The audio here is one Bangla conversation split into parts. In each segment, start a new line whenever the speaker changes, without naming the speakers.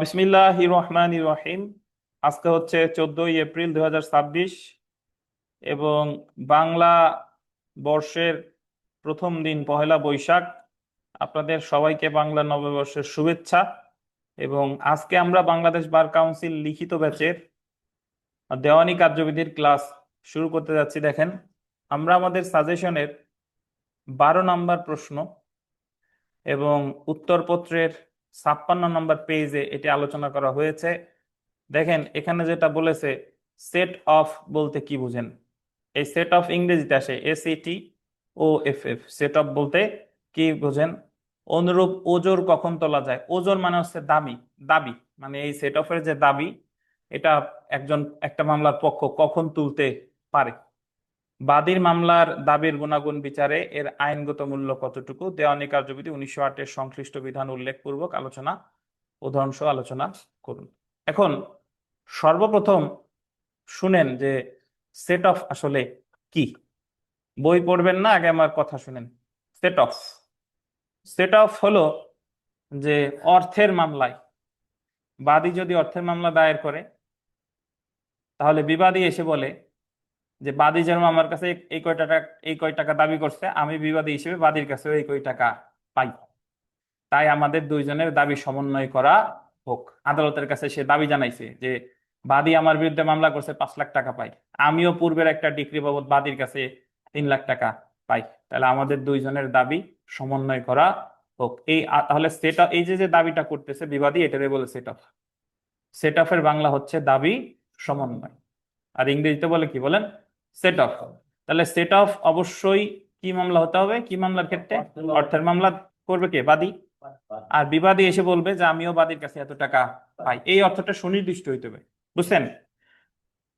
বিসমিল্লাহির রহমানির রহিম। আজকে হচ্ছে 14ই এপ্রিল 2026 এবং বাংলা বর্ষের প্রথম দিন পহেলা বৈশাখ। আপনাদের সবাইকে বাংলা নববর্ষের শুভেচ্ছা। এবং আজকে আমরা বাংলাদেশ বার কাউন্সিল লিখিত ব্যাচের দেওয়ানি কার্যবিধির ক্লাস শুরু করতে যাচ্ছি। দেখেন, আমরা আমাদের সাজেশনের 12 নম্বর প্রশ্ন এবং উত্তরপত্রের 56 নম্বর পেজে এটি আলোচনা করা হয়েছে। দেখেন, এখানে যেটা বলেছে সেট অফ বলতে কি বুঝেন। এই সেট অফ ইংরেজিতে আসে SET OFF। সেট অফ বলতে কি বুঝেন? অনুরূপ ওজোর কখন তোলা যায়। ওজোর মানে হচ্ছে দাবি। দাবি মানে এই সেট অফের যে দাবি, এটা একটা মামলার পক্ষ কখন তুলতে পারে। বাদীর মামলার দাবির গুণাগুণ বিচারে এর আইনগত মূল্য কতটুকু। দেওয়ানি কার্যবিধি 1908-এর সংশ্লিষ্ট বিধান উল্লেখপূর্বক আলোচনা, উদাহরণ সহ আলোচনা করুন। এখন সর্বপ্রথম শুনেন যে সেট অফ আসলে কি। বই পড়বেন না, আগে আমার কথা শুনেন। সেট অফ সেট অফ হলো যে অর্থের মামলায় বাদী যদি অর্থের মামলা দায়ের করে, তাহলে বিবাদী এসে বলে যে বাদী যেন আমার কাছে এই কয় টাকা দাবি করছে, আমি বিবাদী হিসেবে বাদীর কাছে এই কয় টাকা পাই। তাই আমাদের দুইজনের দাবি সমন্বয় করা হোক। আদালতের কাছে সে দাবি জানাইছে যে বাদী আমার বিরুদ্ধে মামলা করছে, 5 লাখ টাকা পাই। আমিও পূর্বের একটা ডিক্রি বাবদ বাদীর কাছে 3 লাখ টাকা পাই। তাহলে আমাদের দুইজনের দাবি সমন্বয় করা হোক। তাহলে এই যে যে দাবিটা করতেছে বিবাদী, এটারে বলে সেট অফ। সেট অফ এর বাংলা হচ্ছে দাবি সমন্বয়। আর ইংরেজিতে বলে কি বলেন? Set of. তাহলে সেট অফ অবশ্যই কি মামলা হতে হবে? কি মামলার ক্ষেত্রে? অর্থের মামলা করবে কে? বাদী। আর বিবাদী এসে বলবে যে আমিও বাদীর কাছে এত টাকা পাই। এই অর্থটা সুনির্দিষ্ট হইতে হবে, বুঝছেন?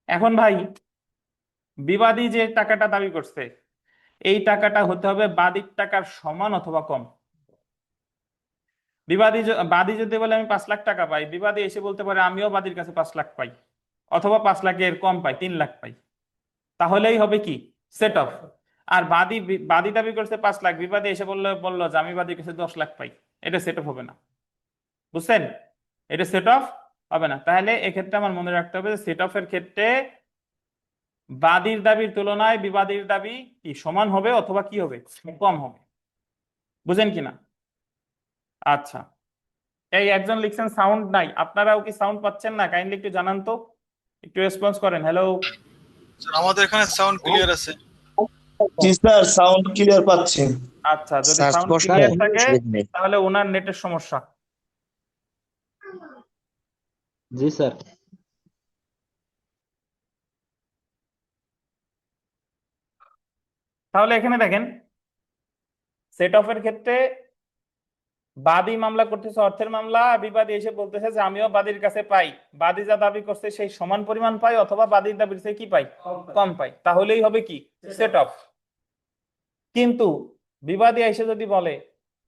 এখন ভাই, বিবাদী যে টাকাটা দাবি করছে, এই টাকাটা হতে হবে বাদীর টাকার সমান অথবা কম। বাদী যদি বলে আমি 5 লাখ টাকা পাই, বিবাদী এসে বলতে পারে আমিও বাদীর কাছে 5 লাখ পাই, অথবা 5 লাখের কম পাই, 3 লাখ পাই। তাহলেই হবে কি? Set off. আর বাদী দাবি করছে 5 লাখ, বিবাদী এসে বললো যে আমি বাদীর কাছে 10 লাখ পাই, এটা সেট অফ হবে না, বুঝছেন? এটা সেট অফ হবে না। তাহলে এক্ষেত্রে আমার মনে রাখতে হবে যে সেট অফ এর ক্ষেত্রে বাদীর দাবির তুলনায় বিবাদীর দাবি কি সমান হবে অথবা কি হবে? কম হবে। বুঝেন কিনা? আচ্ছা, এই একজন লিখছেন সাউন্ড নাই। আপনারাও কি সাউন্ড পাচ্ছেন না? কাইন্ডলি একটু জানান তো, একটু রেসপন্স করেন। হ্যালো।
স্যার আমাদের এখানে সাউন্ড ক্লিয়ার আছে।
জি স্যার, সাউন্ড ক্লিয়ার পাচ্ছি।
আচ্ছা, যদি
সার্চ
সাউন্ড
বসালে
ক্লিয়ার থাকে
অসুবিধা নেই।
তাহলে ওনার নেটের সমস্যা।
জি স্যার।
তাহলে এখানে দেখেন, সেট অফ এর ক্ষেত্রে বাদী মামলা করতেছে অর্থের মামলা, বিবাদী এসে বলতেছে যে আমিও বাদীর কাছে পাই, বাদী যা দাবি করছে সেই সমান পরিমাণ পাই অথবা বাদীর দাবির চেয়ে কি পাই? কম পাই। তাহলেই হবে কি? Set of. কিন্তু বিবাদী এসে যদি বলে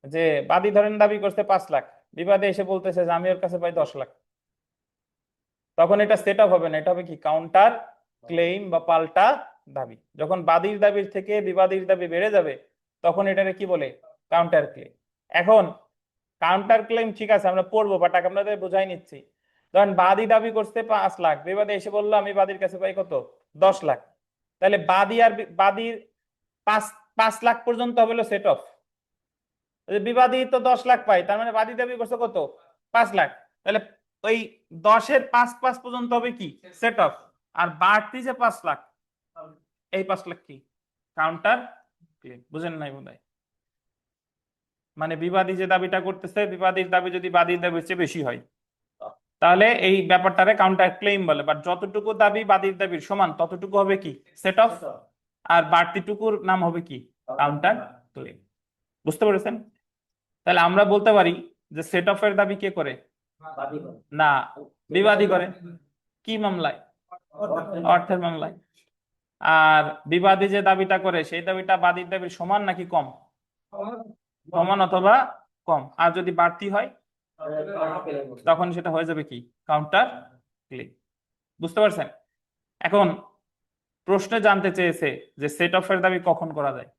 যে বাদী ধরেন দাবি করছে 5 লাখ, বিবাদী এসে বলতেছে যে আমি ওর কাছে পাই 10 লাখ, তখন এটা সেট অফ হবে না, এটা হবে কি? কাউন্টার ক্লেইম বা পাল্টা দাবি। যখন বাদীর দাবির থেকে বিবাদীর দাবি বেড়ে যাবে, তখন এটাকে কি বলে? Counter claim. এখন কাউন্টার ক্লেম ঠিক আছে, আমরা পড়বো, বাট আপনাদের বোঝাই নিচ্ছি। ধরেন বাদী দাবি করছে 5 লাখ, বিবাদী এসে বললো আমি বাদীর কাছে পাই কত? 10 লাখ। তাহলে বাদীর পাঁচ 5 লাখ পর্যন্ত হলো সেট অফ। বিবাদী তো 10 লাখ পাই, তার মানে বাদী দাবি করছে কত? 5 লাখ। তাহলে ওই 10-এর 5 পর্যন্ত হবে কি? Set off. আর বাড়তি যে 5 লাখ, এই 5 লাখ কি? Counter claim. বুঝেন নাই বোধহয়? মানে বিবাদী যে দাবিটা করতেছে, বিবাদীর দাবি যদি বাদীর দাবির চেয়ে বেশি হয়, তাহলে এই ব্যাপারটারে কাউন্টার ক্লেম বলে। বাট যতটুকু দাবি বাদীর দাবির সমান, ততটুকু হবে কি? Set off. আর বাড়তিটুকুর নাম হবে কি? Counter claim. বুঝতে পেরেছেন? তাহলে আমরা বলতে পারি যে সেট অফ এর দাবি কে করে? না, বিবাদী করে। কি মামলায়? অর্থের মামলায়। আর বিবাদী যে দাবিটা করে সেই দাবিটা বাদীর দাবির সমান নাকি কম? সমান অথবা কম। আর যদি বাড়তি হয়, তখন সেটা হয়ে যাবে কি? Counter claim. বুঝতে পারছেন? এখন প্রশ্নে জানতে চেয়েছে যে সেট অফ এর দাবি কখন করা যায়।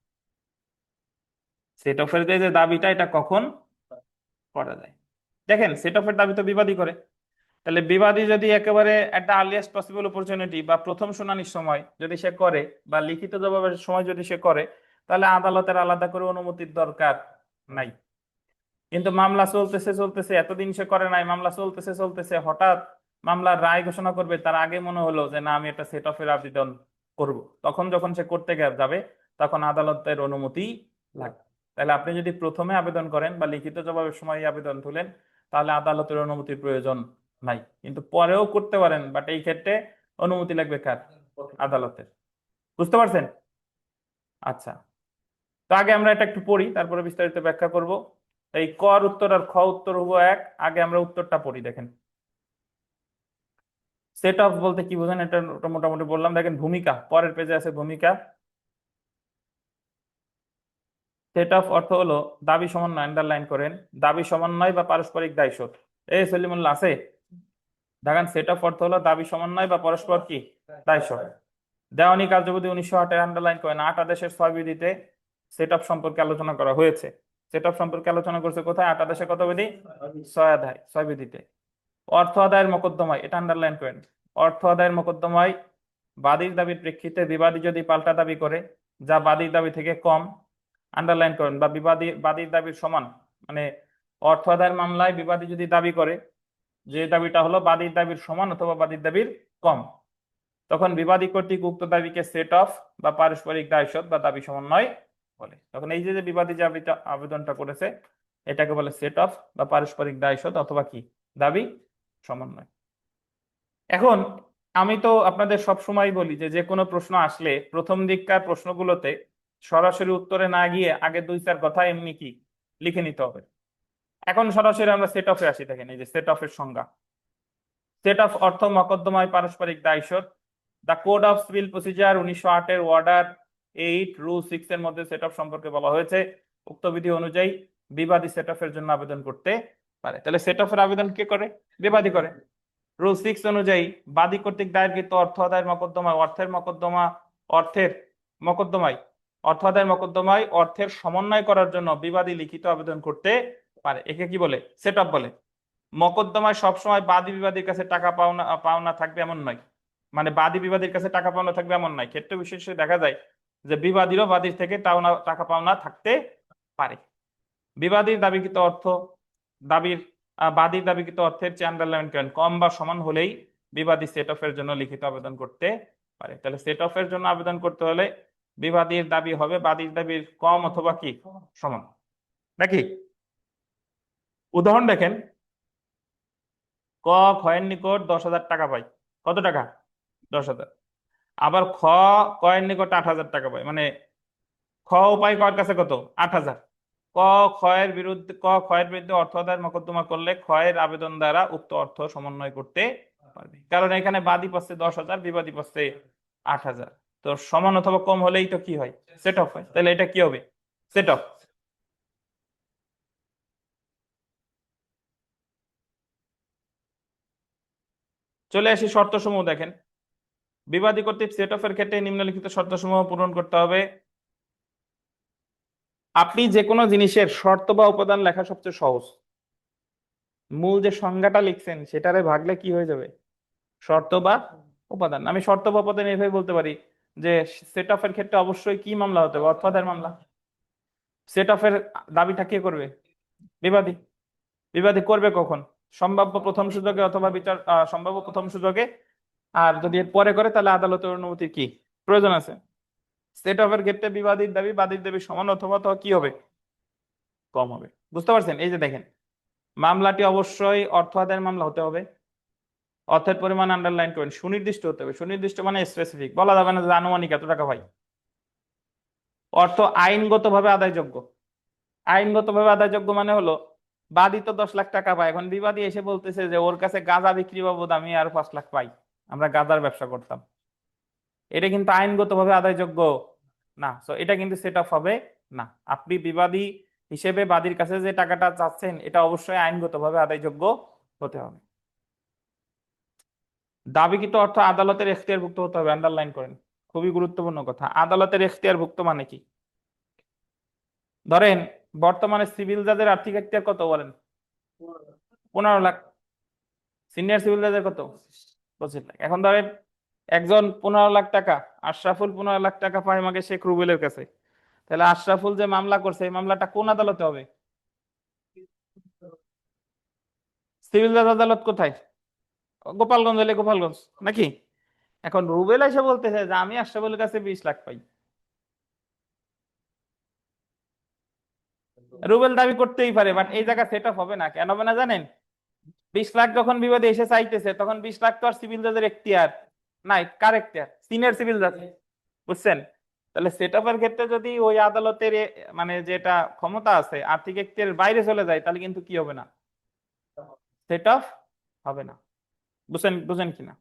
সেট অফ এর যে দাবিটা, এটা কখন করা যায়? দেখেন সেট অফের দাবি তো বিবাদী করে, তাহলে বিবাদী যদি একেবারে একটা আর্লিয়েস্ট পসিবল অপরচুনিটি বা প্রথম শুনানির সময় যদি সে করে বা লিখিত জবাবের সময় যদি সে করে, তাহলে আদালতের আলাদা করে অনুমতির দরকার নাই। কিন্তু মামলা চলতেছে চলতেছে, এতদিন সে করে নাই, মামলা চলতেছে চলতেছে, হঠাৎ মামলার রায় ঘোষণা করবে, তার আগে মনে হলো যে না আমি একটা সেট অফের আবেদন করব, তখন যখন সে করতে যাবে তখন আদালতের অনুমতি লাগবে। তাহলে আপনি যদি প্রথমে আবেদন করেন বা লিখিত জবাবের সময় আবেদন তুলেন, তাহলে আদালতের অনুমতির প্রয়োজন নাই, কিন্তু পরেও করতে পারেন, বাট এই ক্ষেত্রে অনুমতি লাগবে কার? আদালতের। বুঝতে পারছেন? আচ্ছা, তো আগে আমরা এটা একটু পড়ি, তারপরে বিস্তারিত ব্যাখ্যা করব। এই কর উত্তর আর খ উত্তর হবো এক, আগে আমরা উত্তরটা পড়ি। দেখেন সেট অফ বলতে কি বোঝেন, এটা ওটা মোটামুটি বললাম। দেখেন ভূমিকা, পরের পেজে আছে ভূমিকা। সেট অফ অর্থ হলো দাবি সমন্বয়, আন্ডারলাইন করেন, দাবি সমন্বয় বা পারস্পরিক দায়শোধ। এই সলিমুল্লাহ আছে? দেখেন সেট অফ অর্থ হলো দাবি সমন্বয় বা পরস্পর কি দায়শোধ। দেওয়ানি কার্যবিধি 1908 আন্ডারলাইন করেন, 8 আদেশের 6 বিধিতে সেট অফ সম্পর্কে আলোচনা করা হয়েছে। সেট অফ সম্পর্কে আলোচনা করছে কোথায়? 8 আদেশে কত বিধি? 6 অধ্যায়, 6 বিধিতে। অর্থ আদায়ের মোকদ্দমায়, এটা আন্ডারলাইন করেন, অর্থ আদায়ের মোকদ্দমায় বাদীর দাবির প্রেক্ষিতে বিবাদী যদি পাল্টা দাবি করে যা বাদীর দাবি থেকে কম, আন্ডারলাইন করেন, বা বাদীর দাবির সমান, মানে অর্থ আদায়ের মামলায় বিবাদী যদি দাবি করে যে দাবিটা হলো বাদীর দাবির সমান অথবা বাদীর দাবির কম, তখন বিবাদী কর্তৃক উক্ত দাবিকে সেট অফ বা পারস্পরিক দায়শোধ বা দাবি সমন্বয় বলে। তখন এই যে বিবাদী যে আবেদনটা করেছে এটাকে বলে সেট অফ বা পারস্পরিক দায়শোধ অথবা কি দাবি সমন্বয়। এখন আমি তো আপনাদের সব সময় বলি যে যে কোনো প্রশ্ন আসলে প্রথম দিককার প্রশ্নগুলোতে সরাসরি উত্তরে না গিয়ে আগে 2-4 কথা এমনি কি লিখে নিতে হবে। এখন সরাসরি আমরা সেট অফে আসি। দেখেন এই যে সেট অফের সংজ্ঞা। সেট অফ অর্থ মকদ্দমায় পারস্পরিক দায়শোধ। The code of civil procedure 1908 এর অর্ডার 8 রুল 6 এর মধ্যে সেট অফ সম্পর্কে বলা হয়েছে উক্ত বিধি অনুযায়ী বিবাদী সেট অফের জন্য আবেদন করতে পারে। তাহলে সেট অফের আবেদন কে করে? বিবাদী করে। রুল 6 অনুযায়ী বাদী কর্তৃক দায়েরকৃত অর্থ আদায়ের মকদ্দমায় অর্থ আদায়ের মকদ্দমায় অর্থের সমন্বয় করার জন্য বিবাদী লিখিত আবেদন করতে পারে। একে কি বলে? সেট অফ বলে। মকদ্দমায় সবসময় বাদী বিবাদীর কাছে টাকা পাওনা পাওনা থাকবে এমন নয়, মানে বাদী বিবাদীর কাছে টাকা পাওনা থাকবে এমন নয়। ক্ষেত্র বিশেষে দেখা যায় যে বিবাদীরও বাদীর থেকে টাকা পাওনা থাকতে পারে। বিবাদীর দাবিকৃত অর্থ দাবির বাদীর দাবিকৃত অর্থের চেয়ে আন্ডারলাইন করেন কম বা সমান হলেই বিবাদী সেট অফের জন্য লিখিত আবেদন করতে পারে। তাহলে সেট অফের জন্য আবেদন করতে হলে বিবাদীর দাবি হবে বাদীর দাবির কম অথবা কি সমান, নাকি? উদাহরণ দেখেন, ক খয়ের নিকট 10,000 টাকা পাই। কত টাকা? 10,000। আবার কয়ের নিকট 8,000 টাকা পাই, মানে খ উপায় কয়ের কাছে কত? 8,000। ক্ষয়ের বিরুদ্ধে অর্থ আদায়ের মকদ্দমা করলে ক্ষয়ের আবেদন দ্বারা উক্ত অর্থ সমন্বয় করতে পারবে, কারণ এখানে বাদী পাচ্ছে 10,000, বিবাদী পাচ্ছে 8,000। তো সমান অথবা কম হলেই তো কি হয়? সেট অফ হয়। তাহলে এটা কি হবে? Set of. চলে আসি শর্তসমূহ। দেখেন বিবাদী কর্তৃক সেট অফের ক্ষেত্রে নিম্নলিখিত শর্তসমূহ পূরণ করতে হবে। আপনি যে কোনো জিনিসের শর্ত বা উপাদান লেখা সবচেয়ে সহজ। মূল যে সংজ্ঞাটা লিখছেন সেটারে ভাগলে কি হয়ে যাবে? শর্ত বা উপাদান। আমি শর্ত বা উপাদান এইভাবে বলতে পারি যে সেট অফের ক্ষেত্রে অবশ্যই কি মামলা হতে হবে? অর্থ আদায়ের মামলা। সেট অফের দাবিটা কে করবে? বিবাদী। বিবাদী করবে কখন? সম্ভাব্য প্রথম সুযোগে অথবা সম্ভাব্য প্রথম সুযোগে। আর যদি এর পরে করে তাহলে আদালতের অনুমতির কি প্রয়োজন আছে। সেট অফের ক্ষেত্রে বিবাদীর দাবি বাদীর দাবি সমান অথবা তো কি হবে? কম হবে। বুঝতে পারছেন? এই যে দেখেন, মামলাটি অবশ্যই অর্থ আদায়ের মামলা হতে হবে। অর্থের পরিমাণ আন্ডারলাইন করেন, সুনির্দিষ্ট হতে হবে। সুনির্দিষ্ট মানে স্পেসিফিক, বলা যাবে না যে আনুমানিক এত টাকা ভাই। অর্থ আইনগতভাবে আদায়যোগ্য। আইনগতভাবে আদায়যোগ্য মানে হলো বাদী তো 10 লাখ টাকা পায়, এখন বিবাদী এসে বলতেছে যে ওর কাছে গাঁজা বিক্রি বাবদ আমি আর 5 লাখ পাই, আমরা গাঁজার ব্যবসা করতাম। এটা কিন্তু আইনগতভাবে আদায়যোগ্য না, তো এটা কিন্তু সেট অফ হবে না। আপনি বিবাদী হিসেবে বাদীর কাছে যে টাকাটা চাচ্ছেন এটা অবশ্যই আইনগতভাবে আদায়যোগ্য হতে হবে। দাবিকৃত অর্থ আদালতের এখতিয়ারভুক্ত হতে হবে, আন্ডারলাইন করেন। খুবই গুরুত্বপূর্ণ কথা। আদালতের এখতিয়ারভুক্ত মানে কি? ধরেন বর্তমানে সিভিল জাজের আর্থিক এখতিয়ার কত বলেন? 15 লাখ। সিনিয়র সিভিল জাজের কত? 25 লাখ। এখন ধরেন একজন 15 লাখ টাকা, আশরাফুল 15 লাখ টাকা পায় আমাকে শেখ রুবেলের কাছে, তাহলে আশরাফুল যে মামলা করছে এই মামলাটা কোন আদালতে হবে? সিভিল জাজ আদালত কোথায়? গোপালগঞ্জ হলে গোপালগঞ্জ নাকি? এখন রুবেল এসে বলতেছে যে আমি আশরাফুলের কাছে 20 লাখ পাই। রুবেল দাবি করতেই পারে, বাট এই জায়গা সেট আপ হবে না। কেন হবে না জানেন? 20 লাখ যখন বিবাদী এসে চাইতেছে তখন 20 লাখ তো আর সিভিল জাজের এখতিয়ার নাই। কার এখতিয়ার? সিনিয়র সিভিল জাজ। বুঝছেন? তাহলে সেট আপের ক্ষেত্রে যদি ওই আদালতের মানে যেটা ক্ষমতা আছে আর্থিক এখতিয়ারের বাইরে চলে যায়, তাহলে কিন্তু কি হবে না? সেট আপ হবে না। বুঝছেন? বুঝেন কিনা?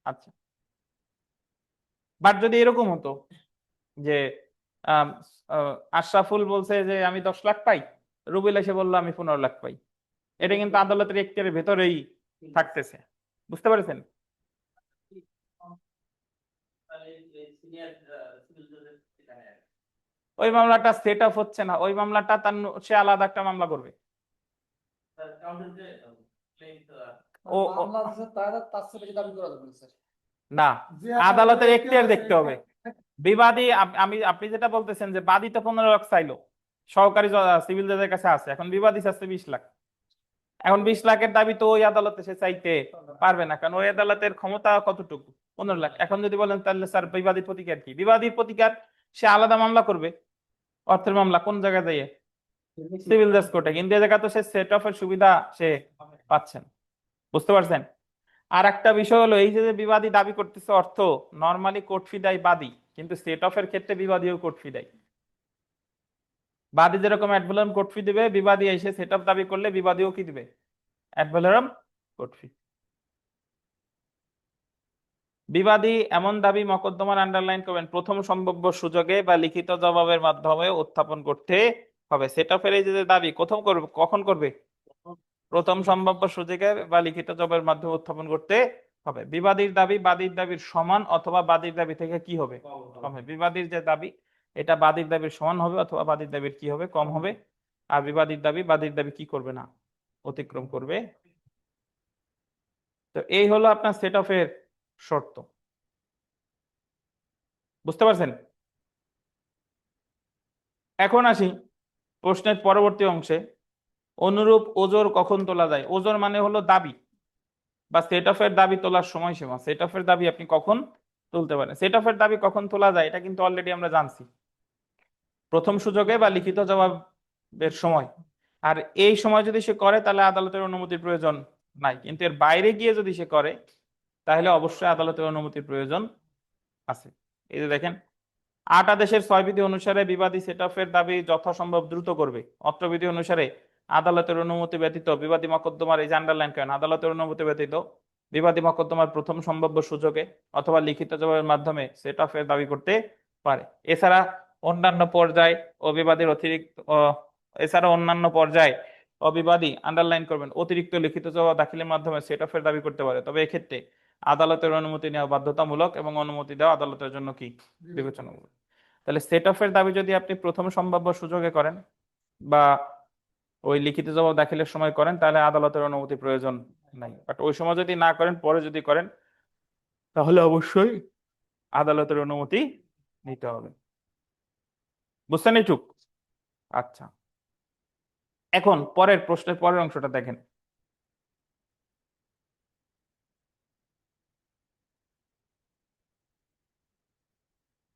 আচ্ছা, বাট যদি এরকম হতো যে আম, আশরাফুল বলছে যে আমি 10 লাখ পাই, রুবেল এসে বললো আমি 15 লাখ পাই, এটা কিন্তু আদালতের এখতিয়ারের ভেতরেই থাকতেছে। বুঝতে পেরেছেন? ওই মামলাটা সেট আপ হচ্ছে না, ওই মামলাটা তার সে আলাদা একটা মামলা করবে। না, আদালতের এখতিয়ার দেখতে হবে। বিবাদী আপনি যেটা বলতেছেন যে বাদী তো 15 লাখ চাইলো, সহকারী সিভিল জাজের কাছে আছে, এখন বিবাদী চাচ্ছে 20 লাখ। এখন 20 লাখের দাবি তো ওই আদালতে সে চাইতে পারবে না, কারণ ওই আদালতের ক্ষমতা কতটুকু? 15 লাখ। এখন যদি বলেন তাহলে স্যার বিবাদীর প্রতিকার কি? বিবাদীর প্রতিকার সে আলাদা মামলা করবে, অর্থের মামলা। কোন জায়গায় যাইয়ে? সিভিল জাজ কোর্টে। কিন্তু এই জায়গা তো সে সেট অফের সুবিধা সে পাচ্ছেন। বুঝতে পারছেন? আর একটা বিষয় হলো এই যে বিবাদী দাবি করতেছে অর্থ, নর্মালি কোর্ট ফি দেয় বাদী, কিন্তু সেট অফের ক্ষেত্রে বিবাদীও কোর্ট ফি দেয়। বাদী যেরকম অ্যাড ভ্যালোরাম কোর্ট ফি দিবে, বিবাদী এসে সেট অফ দাবি করলে বিবাদীও কি দিবে? Ad valorem court fee. বিবাদী এমন দাবি মকদ্দমার আন্ডারলাইন করবেন প্রথম সম্ভাব্য সুযোগে বা লিখিত জবাবের মাধ্যমে উত্থাপন করতে হবে। সেট অফের এই যে দাবি প্রথম করবে, কখন করবে? প্রথম সম্ভাব্য সুযোগে বা লিখিত জবাবের মাধ্যমে উত্থাপন করতে হবে। বিবাদীর দাবি বাদীর দাবির সমান অথবা বাদীর দাবি থেকে কি হবে? কম হবে। বিবাদীর যে দাবি এটা বাদীর দাবির সমান হবে অথবা বাদীর দাবির কি হবে? কম হবে। আর বিবাদীর দাবি বাদীর দাবি কি করবে না? অতিক্রম করবে। তো এই হলো আপনার সেট অফের শর্ত। বুঝতে পারছেন? এখন আসি প্রশ্নের পরবর্তী অংশে। অনুরূপ ওজোর কখন তোলা যায়? ওজোর মানে হলো দাবি বা সেট অফের দাবি তোলার সময়সীমা। সেট অফের দাবি আপনি কখন তুলতে পারেন? সেট অফের দাবি কখন তোলা যায় এটা কিন্তু অলরেডি আমরা জানছি, প্রথম সুযোগে বা লিখিত জবাবের সময়। আর এই সময় যদি সে করে তাহলে আদালতের অনুমতির প্রয়োজন নাই, কিন্তু এর বাইরে গিয়ে যদি সে করে তাহলে অবশ্যই আদালতের অনুমতির প্রয়োজন আছে। এই যে দেখেন, 8 আদেশের 6 বিধি অনুসারে বিবাদী সেট অফের দাবি যথাসম্ভব দ্রুত করবে। অত্র বিধি অনুসারে আদালতের অনুমতি ব্যতীত বিবাদী মকদ্দমার, এই যে আন্ডারলাইন করেন, আদালতের অনুমতি ব্যতীত বিবাদী মকদ্দমার প্রথম সম্ভাব্য সুযোগে অথবা লিখিত জবাবের মাধ্যমে সেট অফের দাবি করতে পারে। এছাড়া অন্যান্য পর্যায়ে ও বিবাদীর অতিরিক্ত এছাড়া অন্যান্য পর্যায়ে অবিবাদী আন্ডারলাইন করবেন অতিরিক্ত লিখিত জবাব দাখিলের মাধ্যমে সেট অফের দাবি করতে পারে। তবে এক্ষেত্রে আদালতের অনুমতি নেওয়া বাধ্যতামূলক এবং অনুমতি দেওয়া আদালতের জন্য কি বিবেচনামূলক। তাহলে সেট অফের দাবি যদি আপনি প্রথম সম্ভাব্য সুযোগে করেন বা ওই লিখিত জবাব দাখিলের সময় করেন তাহলে আদালতের অনুমতি প্রয়োজন নাই। বাট ওই সময় যদি না করেন, পরে যদি করেন, তাহলে অবশ্যই আদালতের অনুমতি নিতে হবে। বুঝছেন এইটুক? আচ্ছা, এখন পরের প্রশ্নের পরের অংশটা দেখেন।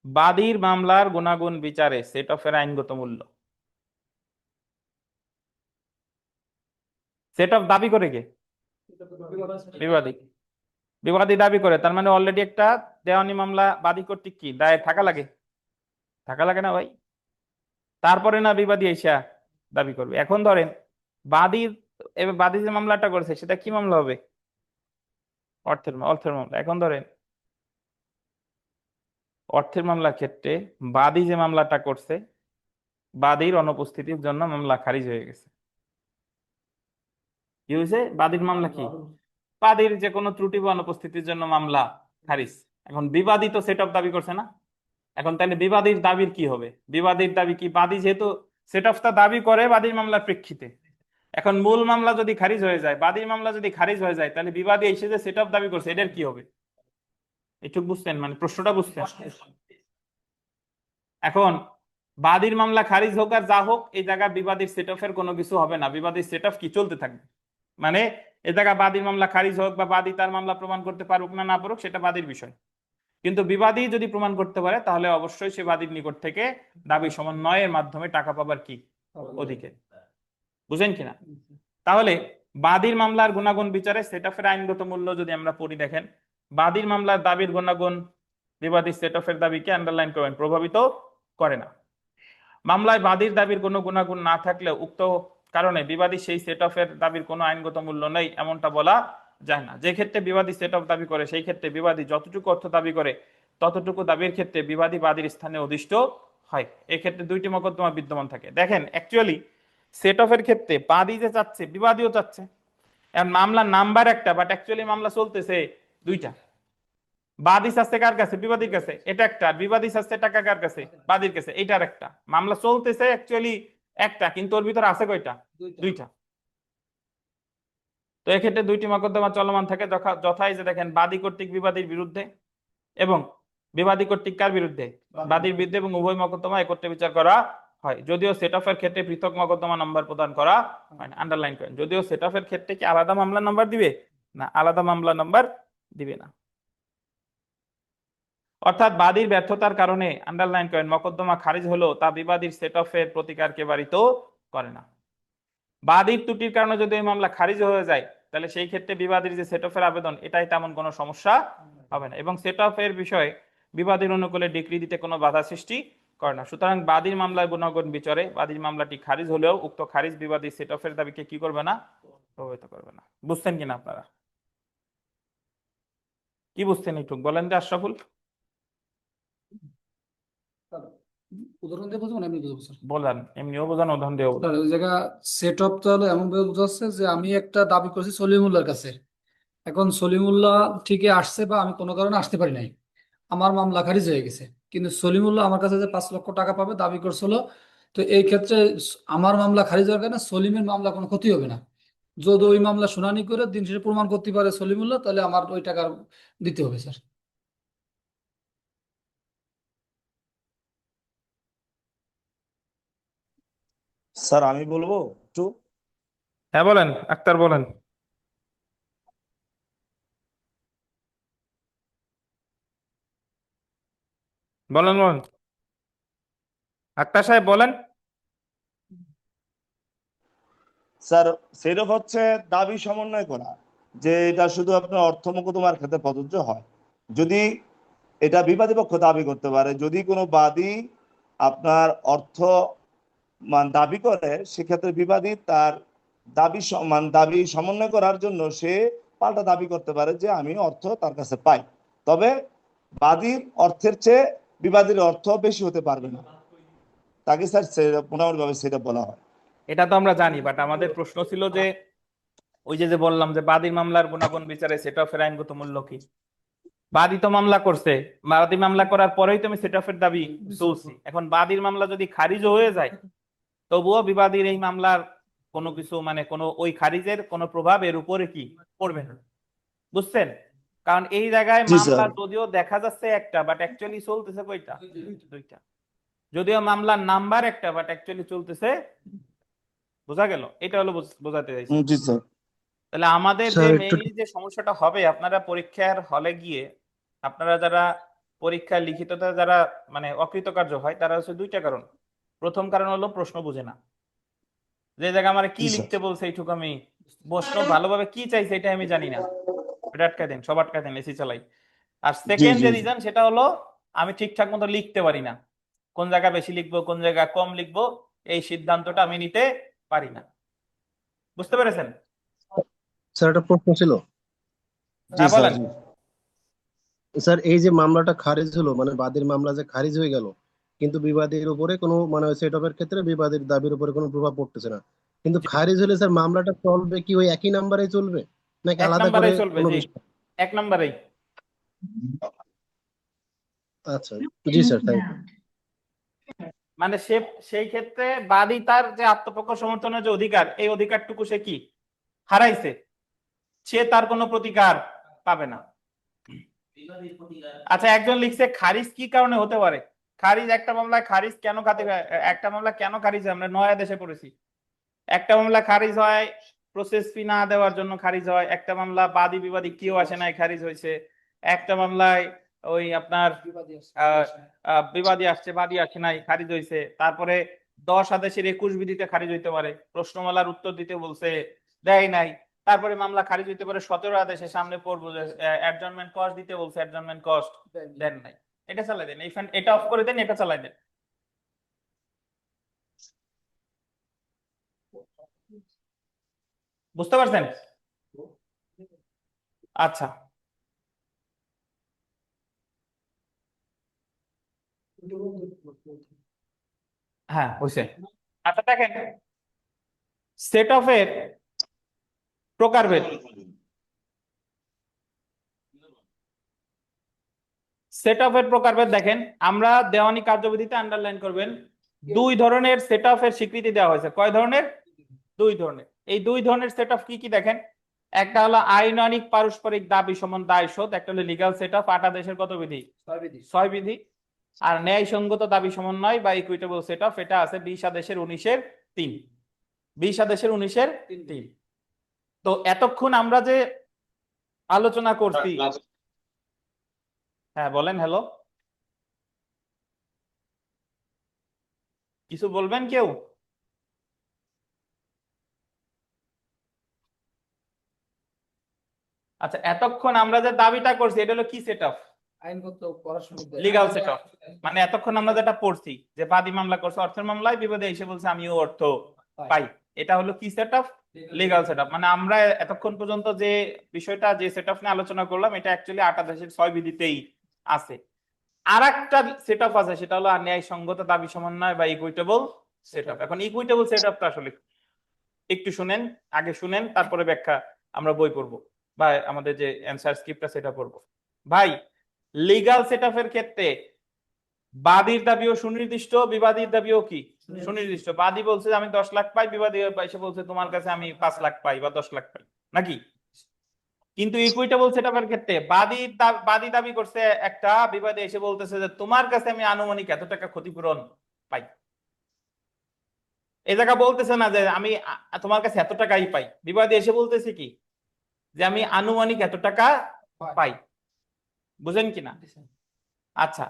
বাদীর মামলার গুণাগুণ বিচারে সেট অফের আইনগত মূল্য। সেট অফ দাবি করে কে? বিবাদী। বিবাদী দাবি করে, তার মানে অলরেডি একটা দেওয়ানি মামলা বাদী কর্তৃক কি দায়ের থাকা লাগে? থাকা লাগে না ভাই? তারপরে না বিবাদী এসা দাবি করবে। এখন ধরেন বাদী, এবার বাদী যে মামলাটা করেছে সেটা কি মামলা হবে? অর্থের মামলা। এখন ধরেন অর্থের মামলার ক্ষেত্রে বাদী যে মামলাটা করছে, বাদীর অনুপস্থিতির জন্য মামলা খারিজ হয়ে গেছে। কি হয়েছে? বাদীর মামলা কি? বাদীর যে কোনো ত্রুটি বা অনুপস্থিতির জন্য মামলা খারিজ। এখন বিবাদী তো সেট অফ দাবি করছে না। এখন তাহলে বিবাদীর দাবির কি হবে? বিবাদীর দাবি কি? বাদী যেহেতু সেট অফ তা দাবি করে বাদীর মামলার প্রেক্ষিতে, এখন মূল মামলা যদি খারিজ হয়ে যায়, বাদীর মামলা যদি খারিজ হয়ে যায়, তাহলে বিবাদী এসে যে সেট অফ দাবি করছে এটার কি হবে? এটুকু বুঝতেন, মানে প্রশ্নটা বুঝতেন? এখন বাদীর মামলা খারিজ হোক আর যা হোক, এই জায়গায় বিবাদীর সেট অফের কোনো কিছু হবে না, বিবাদীর সেট অফ কি চলতে থাকবে। মানে এ জায়গায় বাদীর মামলা খারিজ হোক বা বাদী তার মামলা প্রমাণ করতে পারুক না না পারুক, সেটা বাদীর বিষয়। কিন্তু বিবাদী যদি প্রমাণ করতে পারে, তাহলে অবশ্যই সে বাদীর নিকট থেকে দাবি সমন্বয়ের মাধ্যমে টাকা পাবার কি অধিকার। বুঝেন কিনা? তাহলে বাদীর মামলার গুণাগুণ বিচারে সেট অফের আইনগত মূল্য যদি আমরা পড়ি, দেখেন বাদীর মামলার দাবির গুণাগুণ বিবাদী সেট অফের দাবিকে আন্ডারলাইন করেন প্রভাবিত করে না। মামলায় বাদীর দাবির কোনো গুণাগুণ না থাকলে উক্ত কারণে বিবাদী সেই সেট অফের দাবির কোনো আইনগত মূল্য নেই এমনটা বলা যায় না। যে ক্ষেত্রে বিবাদী সেট অফ দাবি করে, সেই ক্ষেত্রে বিবাদী যতটুকু অর্থ দাবি করে ততটুকু দাবির ক্ষেত্রে বিবাদী বাদীর স্থানে অধিষ্ঠ হয়। এক্ষেত্রে দুইটি মোকদ্দমা বিদ্যমান থাকে। দেখেন অ্যাকচুয়ালি সেট অফের ক্ষেত্রে বাদী যে চাচ্ছে, বিবাদীও চাচ্ছে। এখন মামলার নাম্বার একটা, বাট অ্যাকচুয়ালি মামলা চলতেছে দুইটা। বাদী চাচ্ছে কার কাছে? বিবাদীর কাছে, এটা একটা। আর বিবাদী চাচ্ছে টাকা কার কাছে? বাদীর কাছে, এইটার একটা। মামলা চলতেছে অ্যাকচুয়ালি একটা, কিন্তু ওর ভিতরে আছে কয়টা? দুইটা। তো এক্ষেত্রে দুইটি মোকদ্দমা চলমান থাকে, যথাই যে দেখেন বাদী কর্তৃক বিবাদীর বিরুদ্ধে এবং বিবাদী কর্তৃক কার বিরুদ্ধে? বাদীর বিরুদ্ধে, এবং উভয় মোকদ্দমা একত্রে বিচার করা হয়। যদিও সেট অফের ক্ষেত্রে পৃথক মোকদ্দমা নাম্বার প্রদান করা হয় না। আন্ডারলাইন করেন, যদিও সেট অফের ক্ষেত্রে কি আলাদা মামলা নাম্বার দিবে না, আলাদা মামলা নাম্বার দিবে না। অর্থাৎ বাদীর ব্যর্থতার কারণে, আন্ডারলাইন করেন, মোকদ্দমা খারিজ হলো তা বিবাদীর সেট অফের প্রতিকারকে বারিত করে না। বাদীর ত্রুটির কারণে যদি এই মামলা খারিজ হয়ে যায়, তাহলে সেই ক্ষেত্রে বিবাদীর যে সেট অফের আবেদন, এটাই তেমন কোনো সমস্যা হবে না, এবং সেট অফের বিষয়ে বিবাদীর অনুকূলে ডিক্রি দিতে কোনো বাধা সৃষ্টি করে না। সুতরাং বাদীর মামলার গুণাগুণ বিচারে বাদীর মামলাটি খারিজ হলেও উক্ত খারিজ বিবাদীর সেট অফের দাবিকে কি করবে না? প্রভাবিত করবে না। বুঝছেন কিনা আপনারা? কি বুঝছেন একটু বলেন যে আশরাফুল?
উদাহরণ দিয়ে বুঝবো না এমনি বুঝবো স্যার?
বলেন, এমনিও বোঝান, উদাহরণ দিয়েও বোঝান।
স্যার ওই জায়গা সেট আপ তাহলে এমন ভাবে বোঝাচ্ছে যে আমি একটা দাবি করছি সলিমুল্লাহর কাছে। এখন সলিমুল্লাহ ঠিকই আসছে বা আমি কোনো কারণে আসতে পারি নাই, আমার মামলা খারিজ হয়ে গেছে। কিন্তু সলিমুল্লাহ আমার কাছে যে 5 লক্ষ টাকা পাবে দাবি করছিল। তো এই ক্ষেত্রে আমার মামলা খারিজ হওয়ার কারণে সলিমের মামলা কোনো ক্ষতি হবে না। যদি ওই মামলা শুনানি করে দিন শেষে প্রমাণ করতে পারে সলিমুল্লাহ, তাহলে আমার ওই টাকা দিতে হবে স্যার।
স্যার আমি বলবো একটু।
হ্যাঁ বলেন আক্তার, বলেন। বলেন বলেন আক্তার সাহেব, বলেন।
স্যার সেটা হচ্ছে দাবি সমন্বয় করা, যে এটা শুধু আপনার অর্থ মোকদ্দমার ক্ষেত্রে প্রযোজ্য হয়। যদি এটা বিবাদী পক্ষ দাবি করতে পারে, যদি কোনো বাদী আপনার অর্থ দাবি করে, সেক্ষেত্রে বিবাদী তার দাবি সমন্বয় করার জন্য সে পাল্টা দাবি করতে পারে যে আমি অর্থ তার কাছে পাই। তবে বাদীর অর্থের চেয়ে বিবাদীর অর্থ বেশি হতে পারবে না, তাকে স্যার মোটামুটি ভাবে সেটা বলা হয়।
এটা তো আমরা জানি, বাট আমাদের প্রশ্ন ছিল যে ওই যে যে বললাম যে বাদীর মামলার গুণাগুণ বিচারে সেট অফের আইনগত মূল্য কি। বাদী তো মামলা করছে, বাদী মামলা করার পরেই তো আমি সেট অফের দাবি তুলছি। এখন বাদীর মামলা যদি খারিজ হয়ে যায়, তবুও বিবাদীর এই মামলার কোনো কিছু, মানে কোনো ওই খারিজের কোনো প্রভাব এর উপরে কি পড়বে না। বুঝছেন? কারণ এই জায়গায়
জি
মামলা
স্যার।
যদিও দেখা যাচ্ছে একটা, বাট অ্যাকচুয়ালি চলতেছে কয়টা? দুইটা। যদিও মামলার নাম্বার একটা, বাট অ্যাকচুয়ালি চলতেছে। বোঝা গেল? এটা হলো বোঝাতে চাইছি।
জি স্যার।
তাহলে আমাদের যে
স্যার একটু
মেইনলি যে সমস্যাটা হবে, আপনারা পরীক্ষার হলে গিয়ে আপনারা যারা পরীক্ষা লিখিততে যারা মানে অকৃতকার্য হয়, তারা হচ্ছে দুইটা কারণ। প্রথম কারণ হলো প্রশ্ন বুঝে না, যে জায়গায় আমার কি
জি স্যার।
লিখতে বলছে এইটুকু আমি, প্রশ্ন ভালোভাবে কি চাইছে এটা আমি জানি না, এটা আটকায় দেন, সব আটকায় দেন, এসি চালাই। আর
জি
সেকেন্ড
জি
যে
জি।
রিজন, সেটা হলো আমি ঠিকঠাক মতো লিখতে পারি না। কোন জায়গা বেশি লিখবো, কোন জায়গা কম লিখবো, এই সিদ্ধান্তটা আমি নিতে পারি না। বুঝতে পেরেছেন?
স্যার একটা প্রশ্ন ছিল।
জি
হ্যাঁ
স্যার।
বলেন।
জি
স্যার এই যে মামলাটা খারিজ হলো, মানে বাদীর মামলা যে খারিজ হয়ে গেল, কিন্তু বিবাদীর উপরে কোনো মানে সেট অফের ক্ষেত্রে বিবাদীর দাবির উপরে কোনো প্রভাব পড়তেছে না, কিন্তু
জি,
খারিজ হলে স্যার মামলাটা চলবে কি ওই একই নাম্বারে চলবে নাকি
এক
আলাদা করে
নাম্বারেই চলবে,
কোনো
জি,
বিষয়?
এক নাম্বারেই।
আচ্ছা, জি স্যার, থ্যাংক ইউ।
মানে সেই ক্ষেত্রে বাদী তার যে আত্মপক্ষ সমর্থনের যে অধিকার, এই অধিকারটুকু সে কি হারাইছে, সে তার কোনো প্রতিকার পাবে না। আচ্ছা, একজন লিখছে খারিজ কি কারণে হতে পারে? খারিজ, একটা মামলায় খারিজ কেন একটা মামলা কেন খারিজ হয়? আমরা নয়া দেশে পড়েছি। একটা মামলা খারিজ হয় প্রসেস ফি না দেওয়ার জন্য খারিজ হয়, একটা মামলা বাদী বিবাদী কেউ আসে নাই খারিজ হয়েছে, একটা মামলায় ওই আপনার
বিবাদী আছে।
বিবাদী আসছে বাদী আসে নাই খারিজ হয়েছে, তারপরে 10 আদেশের 21 বিধিতে খারিজ হইতে পারে, প্রশ্নমালার উত্তর দিতে বলছে দেয় নাই, তারপরে মামলা খারিজ হইতে পারে 17 আদেশের সামনে পড়বো যে অ্যাডজনমেন্ট কস্ট দিতে বলছে, অ্যাডজনমেন্ট কস্ট দেন নাই। এটা চালাই দেন, এটা অফ করে দেন, এটা চালাই দেন। বুঝতে পারছেন? আচ্ছা, হ্যাঁ হয়েছে। আচ্ছা দেখেন, সেট অফের প্রকারভেদ। সেট অফের প্রকারভেদ দেখেন, আমরা দেওয়ানি কার্যবিধিতে আন্ডারলাইন করবেন, 2 ধরনের সেট অফের স্বীকৃতি দেওয়া হয়েছে। কয় ধরনের? 2 ধরনের। এই 2 ধরনের সেট অফ কি কি দেখেন, একটা হলো আইনানিক পারস্পরিক দাবি সমান দায় শোধ, একটা হলো লিগ্যাল সেট অফ 8 আদেশের কত বিধি? 6 বিধি। আর ন্যায়সঙ্গত দাবি সমন্বয় বা ইকুইটেবল সেট অফ, এটা আছে 20 আদেশের 19-এর 3। 20 আদেশের 19-এর 3। তো এতক্ষণ আমরা যে আলোচনা করছি, হ্যাঁ বলেন, হ্যালো, কিছু বলবেন কেউ? আচ্ছা, এতক্ষণ আমরা যে দাবিটা করছি এটা হলো কি সেট অফ?
আইনগত পড়াশোনা
লিগ্যাল সেট অফ। মানে এতক্ষণ আমরা যেটা পড়ছি যে বাদী মামলা করছে অর্থের মামলায়, বিবাদী এসে বলছে আমিও অর্থ পাই, এটা হলো কি set of? Legal set of. মানে আমরা এতক্ষণ পর্যন্ত যে বিষয়টা, যে সেট অফ নিয়ে আলোচনা করলাম, এটা অ্যাকচুয়ালি 8 আদেশের 6 বিধিতেই আছে। আর একটা সেট অফ আছে, সেটা হলো ন্যায়সঙ্গত দাবি সমন্বয় বা ইকুইটেবল সেট অফ। এখন ইকুইটেবল সেট অফটা আসলে একটু শুনেন, আগে শুনেন, তারপরে ব্যাখ্যা আমরা বই পড়বো বা আমাদের যে অ্যানসার স্ক্রিপ্টটা সেটা পড়বো। ভাই, লিগ্যাল সেটআপের ক্ষেত্রে বাদীর দাবিও সুনির্দিষ্ট, বিবাদীর দাবিও কি সুনির্দিষ্ট। বাদী বলছে আমি 10 লাখ পাই, বিবাদী এসে বলছে তোমার কাছে আমি 5 লাখ পাই বা 10 লাখ পাই, নাকি? কিন্তু ইকুইটেবল সেটআপের ক্ষেত্রে বাদী দাবি করছে একটা, বিবাদী এসে বলতেছে যে তোমার কাছে আমি আনুমানিক এত টাকা ক্ষতিপূরণ পাই। এই জায়গা বলতেছে না যে আমি তোমার কাছে এত টাকাই পাই, বিবাদী এসে বলতেছে কি যে আমি আনুমানিক এত টাকা পাই। বুঝেন কিনা? আচ্ছা,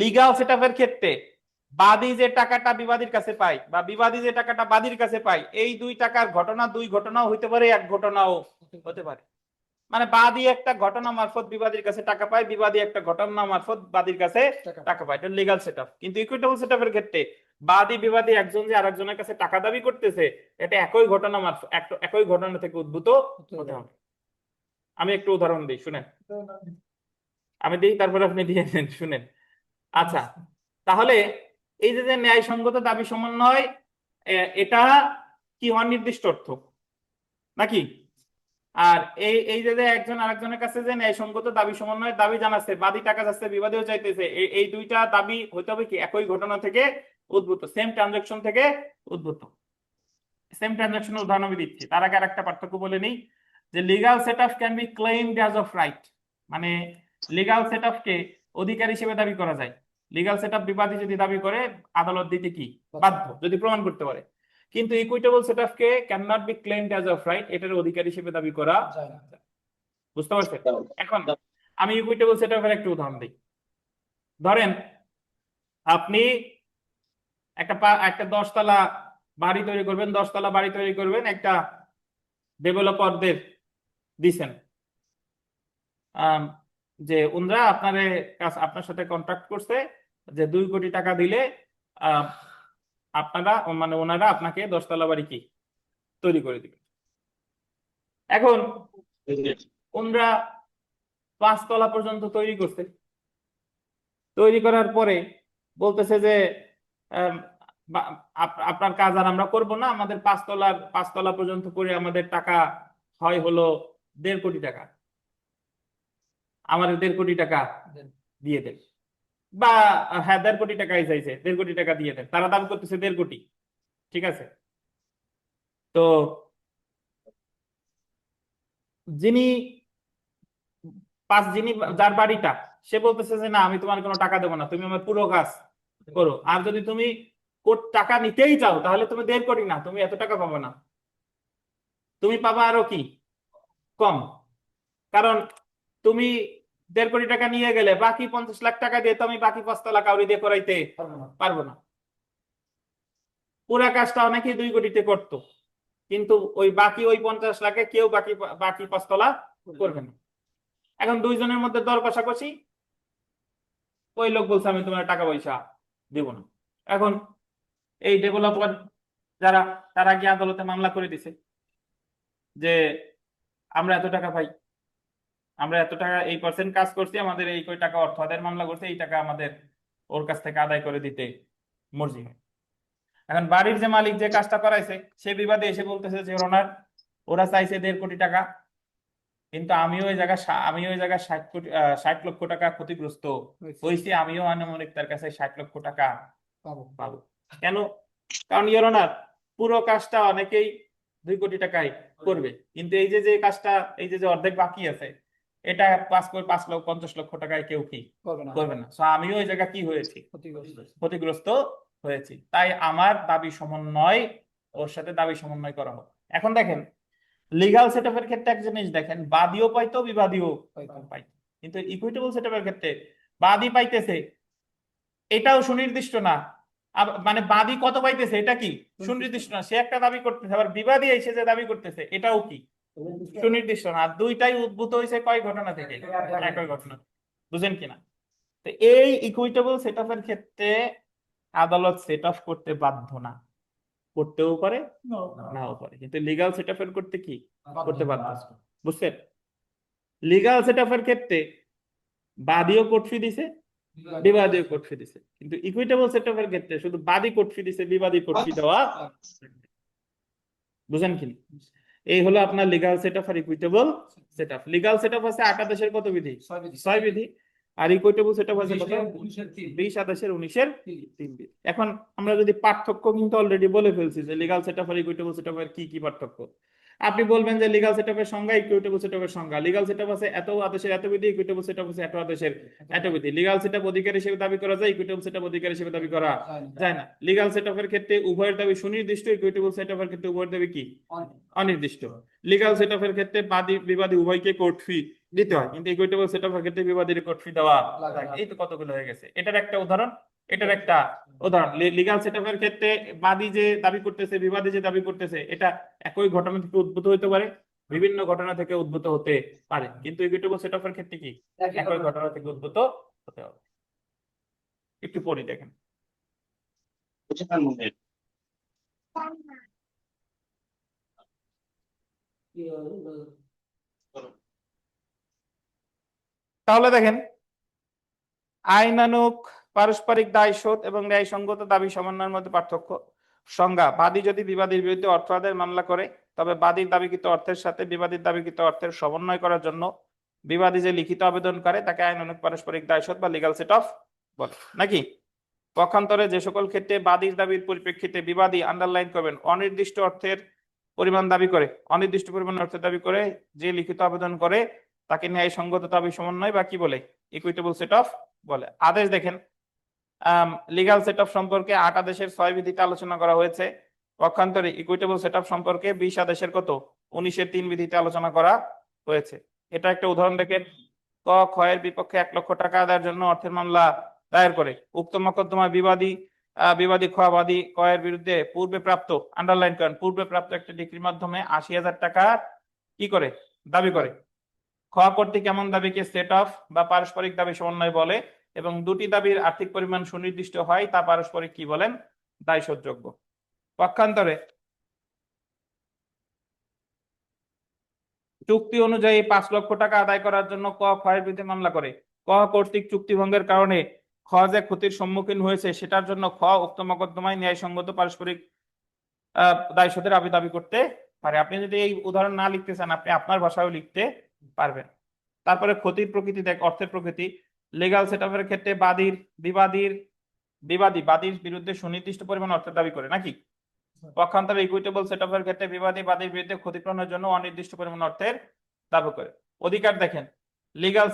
লিগ্যাল সেটআপের ক্ষেত্রে বাদী যে টাকাটা বিবাদীর কাছে পায় বা বিবাদী যে টাকাটা বাদীর কাছে পায়, এই 2 টাকার ঘটনা 2 ঘটনাও হইতে পারে, এক ঘটনাও হতে পারে। মানে বাদী একটা ঘটনা মারফত বিবাদীর কাছে টাকা পায়, বিবাদী একটা ঘটনা মারফত বাদীর কাছে টাকা পায়, এটা লিগ্যাল সেটআপ। কিন্তু ইকুইটেবল সেটআপের ক্ষেত্রে বাদী বিবাদী একজন যে আরেকজনের কাছে টাকা দাবি করতেছে, এটা একই ঘটনা মারফত, একই ঘটনা থেকে উদ্ভূত হতে হবে। আমি একটু উদাহরণ দিই, শুনেন। আমি দিই, তারপরে আপনি দিয়ে দেন, শুনেন। আচ্ছা, তাহলে এই যে ন্যায়সঙ্গত দাবি সমন্বয়, এটা কি অনির্দিষ্ট অর্থ নাকি? আর এই যে একজন আরেকজনের কাছে যে ন্যায়সঙ্গত দাবি সমন্বয়ের দাবি জানাচ্ছে, বাদী টাকা যাচ্ছে বিবাদীও চাইতেছে, এই 2টা দাবি হইতে হবে কি একই ঘটনা থেকে উদ্ভূত, সেম ট্রানজাকশন থেকে উদ্ভূত। সেম ট্রানজাকশনের উদাহরণ আমি দিচ্ছি, তার আগে আরেকটা পার্থক্য বলে নেই, যে legal setup can be claimed as of right. মানে লিগ্যাল সেটআপকে অধিকার হিসেবে দাবি করা যায়। লিগ্যাল সেটআপ বিবাদী যদি দাবি করে, আদালত দিতে কি বাধ্য, যদি প্রমাণ করতে পারে। কিন্তু ইকুইটেবল সেটআপকে can not be claimed as of right, এটার অধিকার হিসেবে দাবি করা যায় না। বুঝতে পারছেন? এখন আমি ইকুইটেবল সেটআপের একটা উদাহরণ দিই। ধরেন আপনি একটা 10 তলা বাড়ি তৈরি করবেন, 10 তলা বাড়ি তৈরি করবেন, একটা ডেভেলপারদের দিছেন, যে ওনারা আপনার সাথে কন্ট্রাক্ট করছে যে 2 কোটি টাকা দিলে আপনারা, মানে ওনারা আপনাকে 10 তলা বাড়ি কি তৈরি করে দিবে। এখন ওনারা 5 তলা পর্যন্ত তৈরি করছে, তৈরি করার পরে বলতেছে যে আপনার কাজ আর আমরা করব না, আমাদের 5 তলা পর্যন্ত করে আমাদের টাকা হলো 1.5 কোটি টাকা, আমাদের 1.5 কোটি টাকা দিয়ে দেন। বা হ্যাঁ 1.5 কোটি টাকাই চাইছে, 1.5 কোটি টাকা দিয়ে দেন, তারা দাবি করতেছে 1.5 কোটি, ঠিক আছে। তো যিনি যিনি যার বাড়িটা, সে বলতেছে যে না আমি তোমার কোনো টাকা দেবো না, তুমি আমার পুরো কাজ করো। আর যদি তুমি টাকা নিতেই চাও তাহলে তুমি 1.5 কোটি না, তুমি এত টাকা পাবে না, তুমি পাবা আরো কি কম। কারণ তুমি 1.5 কোটি টাকা নিয়ে গেলে বাকি 50 লাখ টাকা দিয়ে তো আমি বাকি 5 তলা কাউরি দিয়ে করাইতে পারবো না। পুরা কাজটা অনেকেই 2 কোটিতে করতো, কিন্তু ওই বাকি ওই 50 লাখে কেউ বাকি বাকি 5 তলা করবে না। এখন দুইজনের মধ্যে দর কষাকষি, ওই লোক বলছে আমি তোমার টাকা পয়সা দেব না। এখন এই ডেভেলপার যারা, তারা গিয়ে আদালতে মামলা করে দিছে যে আমরা এত টাকা পাই, আমরা এত টাকা এই পার্সেন্ট কাজ করছি, আমাদের এই কয় টাকা অর্থ আদায়ের মামলা করছে, এই টাকা আমাদের ওর কাছ থেকে আদায় করে দিতে মর্জি হয়। এখন বাড়ির যে মালিক যে কাজটা করাইছে সে বিবাদে এসে বলতেছে যে ওনার ওরা চাইছে 1.5 কোটি টাকা, কিন্তু আমি ওই জায়গায় 60 লক্ষ টাকা ক্ষতিগ্রস্ত হয়েছি, আমিও আনুমানিক তার কাছে 60 লক্ষ টাকা পাবো। কেন? কারণ ইওর অনার পুরো কাজটা অনেকেই 2 কোটি টাকায় করবে, কিন্তু এই যে যে কাজটা, এই যে যে অর্ধেক বাকি আছে, এটা 50 লক্ষ টাকায় কেউ কি করবে না। সো আমিও ওই জায়গা কি হয়েছি, ক্ষতিগ্রস্ত হয়েছি, তাই আমার দাবি সমন্বয়, ওর সাথে দাবি সমন্বয় করা হোক। এখন দেখেন লিগ্যাল সেটআপের ক্ষেত্রে এক জিনিস দেখেন, বাদীও পাইতো বিবাদীও পাইতো, কিন্তু ইকুইটেবল সেটআপের ক্ষেত্রে বাদী পাইতেছে এটাও সুনির্দিষ্ট না, মানে বাদী কত পাইতেছে এটা কি সুনির্দিষ্ট না, সে একটা দাবি করতেছে, আবার বিবাদী এসে যে দাবি করতেছে এটাও কি সুনির্দিষ্ট না। আর দুইটাই উদ্ভূত হয়েছে কয় ঘটনা থেকে, একই ঘটনা, বুঝেন কিনা? তো এই ইকুইটেবল সেটআপের ক্ষেত্রে আদালত সেট অফ করতে বাধ্য না, করতেও পারে নাও পারে, কিন্তু লিগ্যাল সেটআপের করতে কি করতে বাধ্য, বুঝছেন? লিগ্যাল সেটআপের ক্ষেত্রে বাদীও কোর্ট ফি দিছে, বিবাদীও কোর্ট ফি দিছে, কিন্তু ইকুইটেবল সেটআপের ক্ষেত্রে শুধু বাদী কোর্ট ফি দিছে, বিবাদী কোর্ট ফি দেওয়া, বুঝেন কি? এই হলো আপনার লিগ্যাল সেটআপ আর ইকুইটেবল সেটআপ। লিগ্যাল সেটআপ আছে 8 আদেশের কত বিধি, 6 বিধি, আর ইকুইটেবল সেটআপ আছে কত, 20 আদেশের 19-এর 3 বিধি। এখন আমরা যদি পার্থক্য কিন্তু অলরেডি বলে ফেলছি যে লিগ্যাল সেটআপ আর ইকুইটেবল সেটআপের কি কি পার্থক্য। আপনি বলবেন যে লিগ্যাল সেটআপের সংজ্ঞা, ইকুইটেবল সেটআপের সংজ্ঞা, লিগ্যাল সেটআপ আছে এত আদেশের এত বিধি, ইকুইটেবল সেটআপ আছে এত আদেশের এত বিধি। লিগ্যাল সেটআপ অধিকার হিসেবে দাবি করা যায়, ইকুইটেবল সেটআপ অধিকার হিসেবে দাবি করা যায় না। লিগ্যাল সেটআপের ক্ষেত্রে উভয়ের দাবি সুনির্দিষ্ট, ইকুইটেবল সেটআপের ক্ষেত্রে উভয়ের দাবি কি অনির্দিষ্ট। লিগ্যাল সেটআপের ক্ষেত্রে বাদী বিবাদী উভয়কে কোর্ট ফি দিতে হয়, কিন্তু ইকুইটেবল সেটআপের ক্ষেত্রে বিবাদীর কোর্ট ফি দেওয়া লাগে। এই তো কতগুলো হয়ে গেছে, এটার একটা উদাহরণ, এটার একটা উদাহরণ। লিগ্যাল সেটআপের ক্ষেত্রে বাদী যে দাবি করতেছে, বিবাদী যে দাবি করতেছে, এটা একই ঘটনা থেকে উদ্ভূত হতে পারে, বিভিন্ন ঘটনা থেকে উদ্ভূত হতে পারে, কিন্তু ইকুইটেবল সেটআপের ক্ষেত্রে কি একই ঘটনা থেকে উদ্ভূত হতে হবে। একটু পড়ি দেখেন। তাহলে দেখেন আইনানুগ পারস্পরিক দায়শোধ এবং ন্যায়সঙ্গত দাবি সমন্বয়ের মধ্যে পার্থক্য। সংজ্ঞা: বাদী যদি বিবাদীর বিরুদ্ধে অর্থ আদায়ের মামলা করে, তবে বাদীর দাবিকৃত অর্থের সাথে বিবাদীর দাবিকৃত অর্থের সমন্বয় করার জন্য বিবাদী যে লিখিত আবেদন করে তাকে আইনানুগ পারস্পরিক দায়শোধ বা লিগ্যাল সেট অফ বলে, নাকি? পক্ষান্তরে যে সকল ক্ষেত্রে বাদীর দাবির পরিপ্রেক্ষিতে বিবাদী, আন্ডারলাইন করবেন, অনির্দিষ্ট অর্থের পরিমাণ দাবি করে, অনির্দিষ্ট পরিমাণ অর্থের দাবি করে যে লিখিত আবেদন করে তাকে ন্যায়সঙ্গত দাবি সমন্বয় বা কি বলে, ইকুইটেবল সেট অফ বলে। আদেশ দেখেন, লিগ্যাল সেট অফ সম্পর্কে 8 আদেশের 6 বিধিতে আলোচনা করা হয়েছে। পক্ষান্তরে ইকুইটেবল সেট অফ সম্পর্কে 20 আদেশের কত 19-এর 3 বিধিতে আলোচনা করা হয়েছে। এটা একটা উদাহরণ দেখেন, ক ক্ষয়ের বিপক্ষে 1 লক্ষ টাকা আদায়ের জন্য অর্থের মামলা দায়ের করে উক্ত মোকদ্দমায় বিবাদী খ বাদী কয়ের বিরুদ্ধে পূর্বে প্রাপ্ত, আন্ডারলাইন করেন, পূর্বে প্রাপ্ত একটা ডিগ্রির মাধ্যমে 80,000 টাকা কি করে দাবি করে। খ কর্তৃক এমন দাবিকে সেট অফ বা পারস্পরিক দাবি সমন্বয় বলে, এবং দুটি দাবির আর্থিক পরিমাণ সুনির্দিষ্ট হয় তা পারস্পরিক কি বলেন, দায়শোধযোগ্য। পক্ষান্তরে চুক্তি অনুযায়ী 5 লক্ষ টাকা আদায় করার জন্য ক ক্ষয়ের বিরুদ্ধে মামলা করে, ক কর্তৃক চুক্তি ভঙ্গের কারণে খ যে ক্ষতির সম্মুখীন হয়েছে সেটার জন্য খ উক্ত মোকদ্দমায় ন্যায়সঙ্গত পারস্পরিক দায়শোধের দাবি করতে পারে। আপনি যদি এই উদাহরণ না লিখতে চান, আপনি আপনার ভাষায়ও লিখতে পারবেন। তারপরে ক্ষতির প্রকৃতি দেখ, অর্থের প্রকৃতি। লিগ্যাল সেটআপের ক্ষেত্রে বাদীর বিরুদ্ধে সুনির্দিষ্ট পরিমাণ অর্থের দাবি করে নাকি? পক্ষান্তরে ইকুইটেবল সেটআপের ক্ষেত্রে বাদীর বিরুদ্ধে ক্ষতিপূরণের জন্য অনির্দিষ্ট পরিমাণ অর্থের দাবি করে। অধিকার দেখেন, লিগ্যাল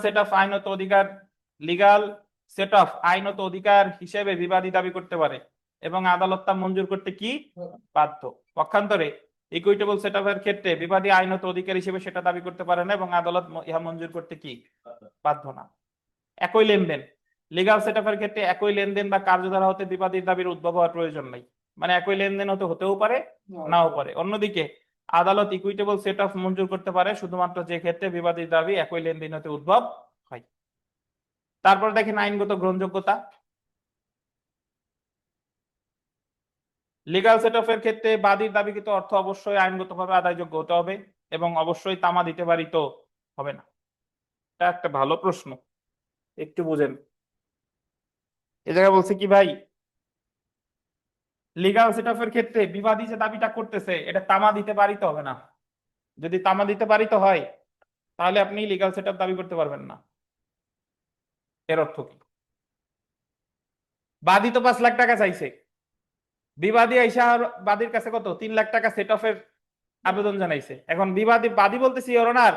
আইনত অধিকার হিসেবে বিবাদী দাবি করতে পারে এবং আদালত তা মঞ্জুর করতে কি বাধ্য। পক্ষান্তরে ইকুইটেবল সেটআপের ক্ষেত্রে বিবাদী আইনত অধিকার হিসেবে সেটা দাবি করতে পারে না এবং আদালত ইহা মঞ্জুর করতে কি বাধ্য না। একই লেনদেন, লিগ্যাল সেটআপের ক্ষেত্রে একই লেনদেন বা কার্যধারা হতে বিবাদীর দাবির উদ্ভব হওয়ার প্রয়োজন নাই, মানে একই লেনদেন হতেও পারে নাও পারে। অন্যদিকে আদালত ইকুইটেবল সেটআপ মঞ্জুর করতে পারে শুধুমাত্র যে ক্ষেত্রে বিবাদীর দাবি একই লেনদেন হতে উদ্ভব হয়। তারপর দেখেন আইনগত গ্রহণযোগ্যতা। লিগ্যাল সেটআপের ক্ষেত্রে বাদীর দাবিকৃত অর্থ অবশ্যই আইনগতভাবে আদায়যোগ্য হতে হবে এবং অবশ্যই তামা দিতে পারিত হবে না। এটা একটা ভালো প্রশ্ন, একটু বুঝেন। এ জায়গায় বলছে কি ভাই, লিগ্যাল সেটআপের ক্ষেত্রে বিবাদী যে দাবিটা করতেছে এটা তামা দিতে পারিত হবে না। যদি তামা দিতে পারিত হয় তাহলে আপনি লিগ্যাল সেটআপ দাবি করতে পারবেন না। এর অর্থ কি? বাদী তো 5 লাখ টাকা চাইছে, বিবাদী আইসা বাদীর কাছে কত 3 লাখ টাকা সেটঅফের আবেদন জানাইছে। এখন বাদী বলতেছি ইওর অনার,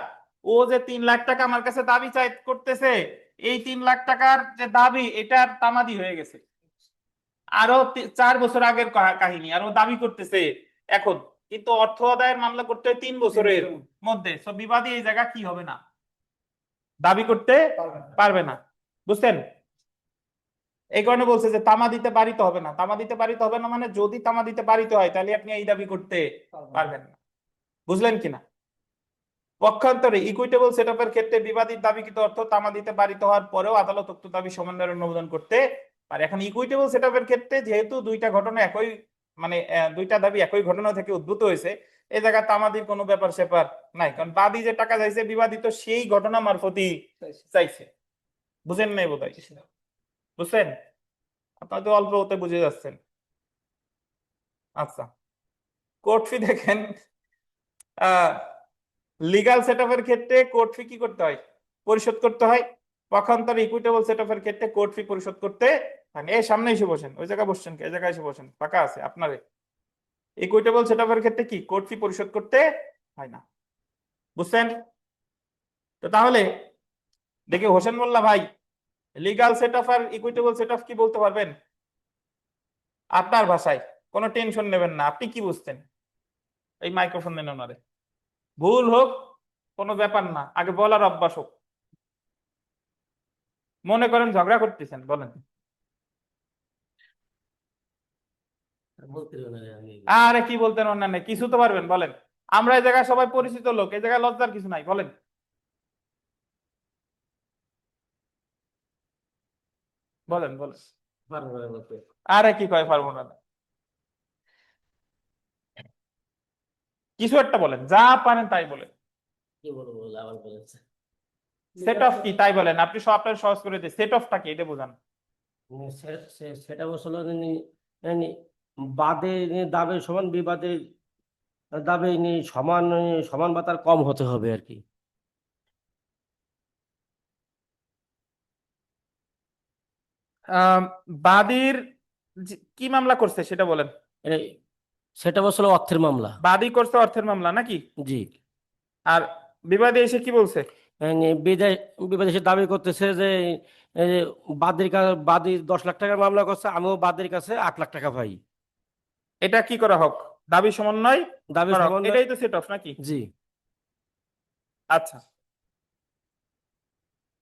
ও যে 3 লাখ টাকা আমার কাছে দাবি করতেছে, এই 3 লাখ টাকার যে দাবি এটার তামাদি হয়ে গেছে, আরো 4 বছর আগের কাহিনী, আর ও দাবি করতেছে এখন, কিন্তু অর্থ আদায়ের মামলা করতে হয় 3 বছরের মধ্যে। সব বিবাদী এই জায়গা কি হবে না, দাবি করতে পারবে না। বুঝছেন? এই কারণে বলছে যে তামা দিতে পারিতে হবে না। তামা দিতে পারিতে হবে না মানে যদি তামা দিতে পারিতে হয় তাহলে আপনি এই দাবি করতে পারবেন না। বুঝলেন কিনা? পক্ষান্তরে ইকুইটেবল সেটআপের ক্ষেত্রে বিবাদীর দাবিকৃত অর্থ তামা দিতে পারিত হওয়ার পরেও আদালত উক্ত দাবি সমন্বয়ের অনুমোদন করতে পারে। এখন ইকুইটেবল সেটআপের ক্ষেত্রে যেহেতু দুইটা ঘটনা একই, মানে দুইটা দাবি একই ঘটনা থেকে উদ্ভূত হয়েছে, এই জায়গায় তামাদির কোনো ব্যাপার স্যাপার নাই, কারণ বাদী যে টাকা চাইছে বিবাদী তো সেই ঘটনা মারফতই চাইছে। বুঝেন নাই বোধহয়? বুঝছেন? আপনারা তো অল্প হতে বুঝে যাচ্ছেন। আচ্ছা, কোর্ট ফি দেখেন, লিগ্যাল সেটআপের ক্ষেত্রে কোর্ট ফি কি করতে হয়? পরিশোধ করতে হয়। পক্ষান্তরে ইকুইটেবল সেটআপের ক্ষেত্রে কোর্ট ফি পরিশোধ করতে হয় না। এই সামনে এসে বসেন, ওই জায়গায় বসছেন, এই জায়গায় এসে বসেন, ফাঁকা আছে আপনারে। ইকুইটেবল সেটআপের ক্ষেত্রে কি কোর্ট ফি পরিশোধ করতে হয় না। বুঝছেন? তো তাহলে দেখি হোসেন মোল্লা ভাই, লিগ্যাল সেটআপ আর ইকুইটেবল সেটআপ কি বলতে পারবেন আপনার ভাষায়? কোনো টেনশন নেবেন না, আপনি কি বুঝতেন? এই মাইক্রোফোন দেন ওনারে, ভুল হোক কোনো ব্যাপার না, আগে বলার অভ্যাস হোক। মনে করেন ঝগড়া করতেছেন, বলেন। আরে কি বলতেন অন্যান্য কিছু তো পারবেন, বলেন। আমরা এই জায়গায় সবাই পরিচিত লোক, এই জায়গায় লজ্জার কিছু নাই, বলেন। বলেন বলেন। আরে কি কয় পারবো না, কিছু একটা বলেন, যা পারেন তাই বলেন। সেট অফ কি তাই বলেন, আপনি সব আপনার সহজ করে দিন, সেট অফটা কি এটা বোঝান।
সেটা বলছিল বাদের দাবি সমান বিবাদের দাবি সমান সমান বা তার কম হতে হবে আর কি।
বাদীর কি মামলা করছে সেটা বলেন।
সেটা বলছিল অর্থের মামলা।
বাদী করছে অর্থের মামলা নাকি?
জি।
আর বিবাদী এসে কি বলছে?
বিবাদী এসে দাবি করতেছে যে বাদী 10 লাখ টাকার মামলা করছে, আমিও বাদীর কাছে 8 লাখ টাকা পাই।
এটা কি করা হোক? দাবি সমন্বয় করা হোক।
সমন্বয়,
এটাই তো সেট অফ নাকি?
জি।
আচ্ছা,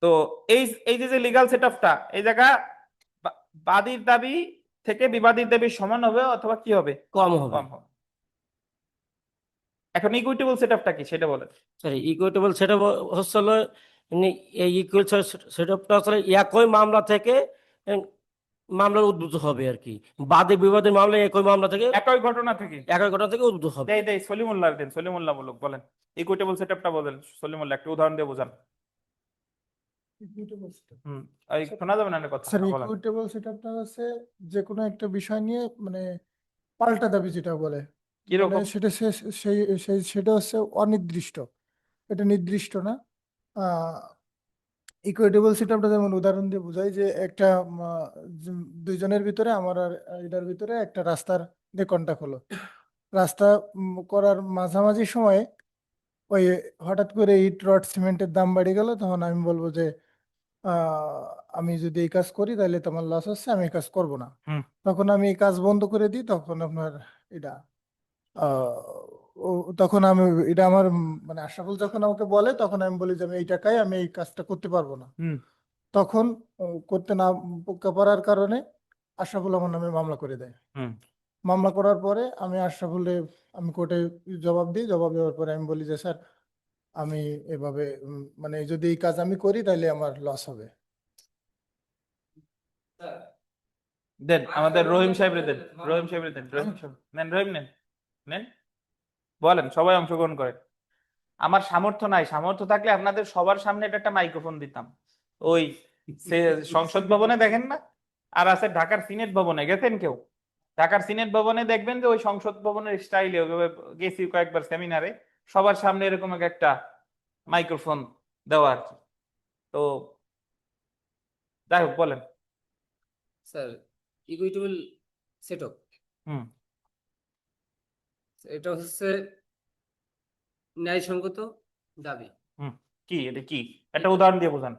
তো এই এই যে লিগ্যাল সেটআপটা, এই জায়গা বাদীর দাবি থেকে বিবাদীর দাবি সমান হবে অথবা কি হবে?
কম হবে।
কম হবে। এখন ইকুইটেবল সেটআপটা কি সেটা বলেন।
সরি, ইকুইটেবল সেটা হচ্ছিল এই ইকুয়াল সেটআপটা হচ্ছে একই মামলা থেকে মামলার উদ্ভূত হবে আর কি। বাদী বিবাদের মামলা একই মামলা থেকে
একই ঘটনা থেকে
উদ্ভূত হবে।
দেই সলিমুল্লাহ দেন, সলিমুল্লাহ বলুক, বলেন ইকুইটেবল সেটআপটা বলেন। সলিমুল্লাহ একটা উদাহরণ দিয়ে বোঝান। এই শোনা যাবে না কথা,
স্যার
বলেন।
ইকুইটেবল সেটআপটা হচ্ছে যে কোনো একটা বিষয় নিয়ে মানে পাল্টা দাবি যেটা বলে,
কিরকম?
মানে সেটা হচ্ছে অনির্দিষ্ট, এটা নির্দিষ্ট না। ইকুইটেবল সেটআপটা যেমন উদাহরণ দিয়ে বোঝাই যে একটা দুইজনের ভিতরে আমার আর এটার ভিতরে একটা রাস্তার দিয়ে কন্টাক্ট হলো। রাস্তা করার মাঝামাঝি সময়ে ওই হঠাৎ করে ইট রড সিমেন্টের দাম বেড়ে গেল, তখন আমি বলবো যে আমি যদি এই কাজ করি তাহলে তোমার লস হচ্ছে, আমি এই কাজ করব না।
হুম
তখন আমি এই কাজ বন্ধ করে দিই, তখন আপনার এটা আহ, তখন আমি এটা আমার মানে আশরাফুল যখন আমাকে বলে তখন আমি বলি যে আমি এই টাকায় আমি এই কাজটা করতে পারবো না।
হুম
তখন করতে না পারার কারণে আশরাফুল আমার নামে মামলা করে দেয়।
হুম
মামলা করার পরে আমি কোর্টে জবাব দিই। জবাব দেওয়ার পরে আমি বলি যে স্যার আমি এভাবে মানে যদি এই কাজ আমি করি তাহলে আমার লস হবে।
দেন আমাদের রহিম সাহেবরে দেন, রহিম সাহেবরে দেন, রহিম সাহেব নেন, রহিম নেন, নেন, বলেন, সবাই অংশগ্রহণ করেন। আমার সামর্থ্য নাই, সামর্থ্য থাকলে আপনাদের সবার সামনে এটা একটা মাইক্রোফোন দিতাম। ওই সংসদ ভবনে দেখেন না, আর আছে ঢাকার সিনেট ভবনে, গেছেন কেউ? ঢাকার সিনেট ভবনে দেখবেন যে ওই সংসদ ভবনের স্টাইলে গেছি কয়েকবার সেমিনারে, সবার সামনে এরকম একটা মাইক্রোফোন দেওয়া আর কি। তো যাই হোক, বলেন।
স্যার ইকুইটেবল সেটআপ
হুম
এটা হচ্ছে ন্যায়সঙ্গত দাবি।
হুম কি এটা, কি একটা উদাহরণ দিয়ে বোঝান।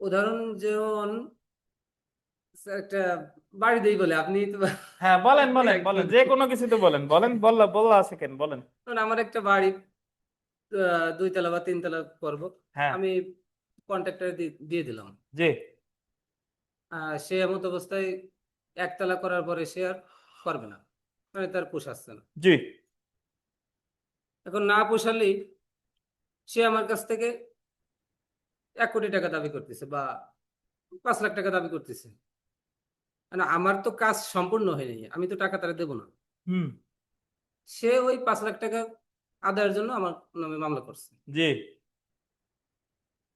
উদাহরণ যেমন স্যার, একটা বাড়ি দেই বলে আপনি তো
হ্যাঁ বলেন,
আপনি
বলেন, বলেন,
একজন।
যে কোনো কিছু তো বলেন, বলেন, বললা বললা আছে কেন, বলেন।
ধরুন আমার একটা বাড়ি 2 তলা বা 3 তলা করব,
হ্যাঁ
আমি কন্ট্রাক্টর দিয়ে দিলাম।
জি
সে এমত অবস্থায় 1 তলা করার পরে সে আর করবে না, মানে তার পোষাচ্ছে না।
জি
এখন না পোষালেই সে আমার কাছ থেকে 1 কোটি টাকা দাবি করতেছে বা 5 লাখ টাকা দাবি করতেছে। মানে আমার তো কাজ সম্পূর্ণ হয়নি, আমি তো টাকা তারা দেবো না।
হুম
সে ওই 5 লাখ টাকা আদায়ের জন্য আমার নামে মামলা করছে।
জি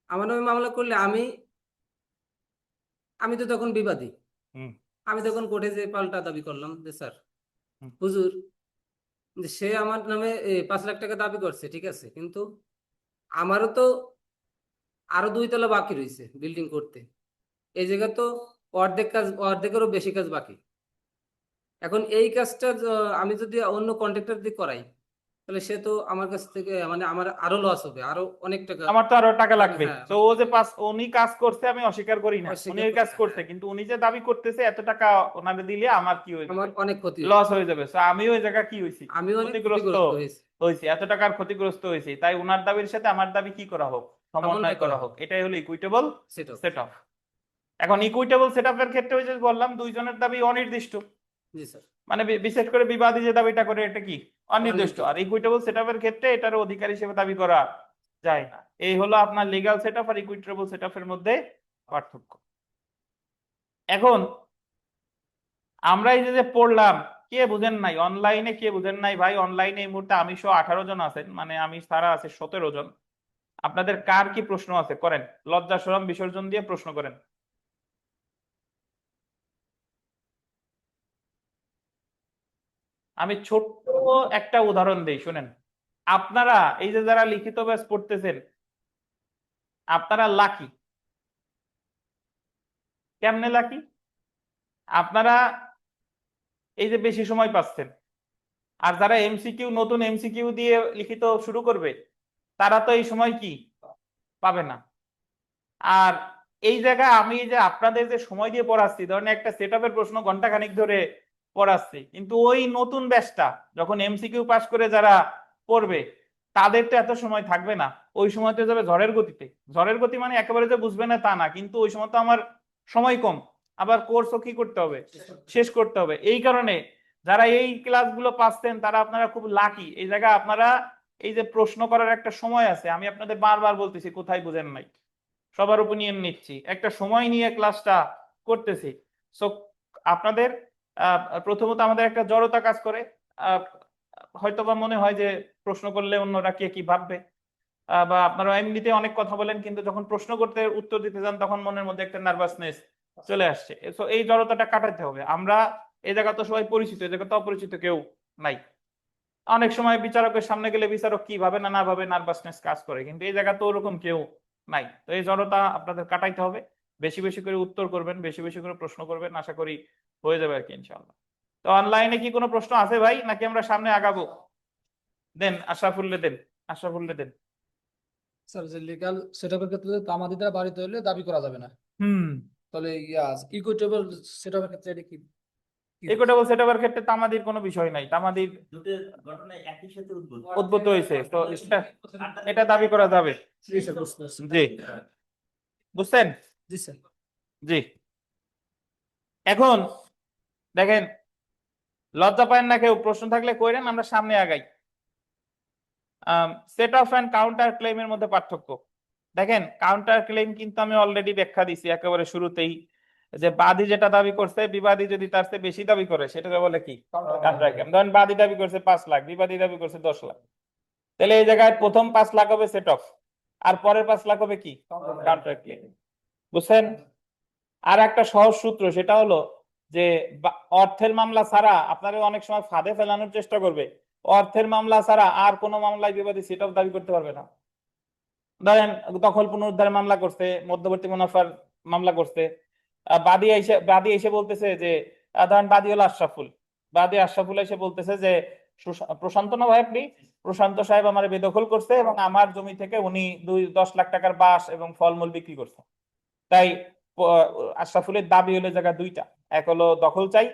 আমার নামে মামলা করলে আমি তো তখন বিবাদী।
হুম
আমি তখন কোর্টে যে পাল্টা দাবি করলাম যে স্যার
হুম।
হুজুর, যে সে আমার নামে 5 লাখ টাকা দাবি করছে, ঠিক আছে, কিন্তু আমারও তো আরো 2 তলা বাকি রয়েছে বিল্ডিং করতে। এই জায়গা তো অর্ধেকেরও বেশি কাজ বাকি। এখন এই কাজটা আমি যদি অন্য কন্ট্রাক্টর দিয়ে করাই, তাহলে সে তো আমার কাছ থেকে মানে আমার আরো লস হবে, আরো অনেক টাকা।
আমার তো আরো টাকা লাগবে।
হ্যাঁ,
তো ও যে উনি কাজ করছে আমি অস্বীকার করি না, উনি এই কাজ করছে, কিন্তু উনি যে দাবি করতেছে এত টাকা ওনারে দিলে আমার কি হয়ে
আমার
যাবে,
অনেক ক্ষতি
লস হয়ে যাবে। তো আমি ওই জায়গা কি হইছি,
আমি অনেক
ক্ষতিগ্রস্ত
ক্ষতিগ্রস্ত হয়েছি।
হয়েছি, এত টাকার ক্ষতিগ্রস্ত হয়েছি। তাই উনার দাবির সাথে আমার দাবি কি করা হোক, সমন্বয় করা হোক। এটাই হলো ইকুইটেবল
সেটা
সেটআপ। এখন ইকুইটেবল সেটআপের ক্ষেত্রে ওই যে বললাম দুইজনের দাবি অনির্দিষ্ট,
জি স্যার।
মানে বিশেষ করে বিবাদী যে দাবিটা করে এটা কি অনির্দিষ্ট।
অনির্দিষ্ট।
আর ইকুইটেবল সেটআপের ক্ষেত্রে এটার অধিকার হিসেবে দাবি করা যায় না। এই হলো আপনার লিগ্যাল সেটআপ আর ইকুইটেবল সেটআপের মধ্যে পার্থক্য। এখন আমরা এই যে পড়লাম, কে বুঝেন নাই অনলাইনে, কে বুঝেন নাই ভাই, অনলাইনে এই মুহূর্তে আমি সহ 18 জন আছেন, মানে আমি সারা আছে 17 জন। আপনাদের কার কি প্রশ্ন আছে করেন, লজ্জা শরম বিসর্জন দিয়ে প্রশ্ন করেন। আমি ছোট্ট একটা উদাহরণ দেই, শুনেন। আপনারা এই যে যারা লিখিত ব্যাস পড়তেছেন, আপনারা লাকি। কেমনে লাকি? আপনারা এই যে বেশি সময় পাচ্ছেন, আর যারা এমসিকিউ নতুন এমসিকিউ দিয়ে লিখিত শুরু করবে তারা তো এই সময় কি পাবে না। আর এই জায়গায় আমি যে আপনাদের যে সময় দিয়ে পড়াচ্ছি, ধরেন একটা সেটআপের প্রশ্ন ঘন্টাখানিক ধরে পড়াচ্ছি, কিন্তু ওই নতুন ব্যাচটা যখন এমসিকিউ পাস করে যারা পড়বে তাদের তো এত সময় থাকবে না, ওই সময় তো যাবে ঝড়ের গতিতে। ঝড়ের গতি মানে একেবারে যে বুঝবে না তা না, কিন্তু ওই সময় তো আমার সময় কম, আবার কোর্সও কি করতে হবে, শেষ করতে হবে। এই কারণে যারা এই ক্লাসগুলো পাচ্ছেন তারা আপনারা খুব লাকি। এই জায়গায় আপনারা এই যে প্রশ্ন করার একটা সময় আছে, আমি আপনাদের বারবার বলতেছি কোথায় বুঝেন নাই, সবার ওপিনিয়ন নিচ্ছি, একটা সময় নিয়ে ক্লাসটা করতেছি। সো আপনাদের প্রথমত আমাদের একটা জড়তা কাজ করে। হয়তোবা মনে হয় যে প্রশ্ন করলে অন্যরা কে কি ভাববে, বা আপনারা এমনিতে অনেক কথা বলেন, কিন্তু যখন প্রশ্ন করতে উত্তর দিতে যান তখন মনের মধ্যে একটা নার্ভাসনেস চলে আসছে। সো এই জড়তাটা কাটাতে হবে। আমরা এই জায়গা তো সবাই পরিচিত, এই জায়গা তো অপরিচিত কেউ নাই। অনেক সময় বিচারকের সামনে গেলে বিচারক কি ভাবে না না ভাবে নার্ভাসনেস কাজ করে, কিন্তু এই জায়গা তো ওরকম কেউ নাই। তো এই জড়তা আপনাদের কাটাইতে হবে, বেশি বেশি করে উত্তর করবেন, বেশি বেশি করে প্রশ্ন করবেন, আশা করি হয়ে যাবে আর কি ইনশাআল্লাহ। তো অনলাইনে কি কোনো প্রশ্ন আছে ভাই, নাকি আমরা সামনে আগাবো? দেন আশরাফুল্লে দেন, আশরাফুল্লে দেন।
স্যার যে লিগাল সেটআপের ক্ষেত্রে তামাদি দ্বারা বাড়িতে হলে দাবি করা যাবে না,
হুম,
তাহলে ইকুইটেবল সেটআপের ক্ষেত্রে এটা কি কি
ইকুইটেবল সেটআপের ক্ষেত্রে তামাদির কোনো বিষয় নাই, তামাদির উদ্ভূত হয়েছে, তো এটা দাবি করা যাবে।
জি স্যার, বুঝতে পারছি।
জি, বুঝছেন?
জি স্যার।
জি। এখন দেখেন, লজ্জা পায় না কেউ, প্রশ্ন থাকলে কইরেন, আমরা সামনে আগাই। সেট অফ অ্যান্ড কাউন্টার ক্লেমের মধ্যে পার্থক্য দেখেন। কাউন্টার ক্লেম কিন্তু আমি অলরেডি ব্যাখ্যা দিছি একেবারে শুরুতেই, যে বাদী যেটা দাবি করছে, বিবাদী যদি তার চেয়ে বেশি দাবি করে সেটাকে বলে কি? Counter claim. ধরেন বাদী দাবি করছে 5 লাখ, বিবাদী দাবি করছে 10 লাখ, তাহলে এই জায়গায় প্রথম 5 লাখ হবে সেট অফ, আর পরের 5 লাখ হবে কি? Counter claim. বুঝছেন? আর একটা সহজ সূত্র, সেটা হলো যে অর্থের মামলা ছাড়া, আপনারা অনেক সময় ফাঁদে ফেলানোর চেষ্টা করবে, অর্থের মামলা ছাড়া আর কোনো মামলায় বিবাদী সেট অফ দাবি করতে পারবে না। ধরেন দখল পুনরুদ্ধার মামলা করছে, মধ্যবর্তী মুনাফার মামলা করছে, বাদী এসে বলতেছে যে ধরেন বাদী হলো আশরাফুল, বাদী আশরাফুল এসে বলতেছে যে প্রশান্ত না ভাই আপনি, প্রশান্ত সাহেব আমার বেদখল করছে এবং আমার জমি থেকে উনি 10 লাখ টাকার বাঁশ এবং ফলমূল বিক্রি করছে। তাই আশরাফুলের দাবি হলো জায়গা দুইটা, এক হলো দখল চাই,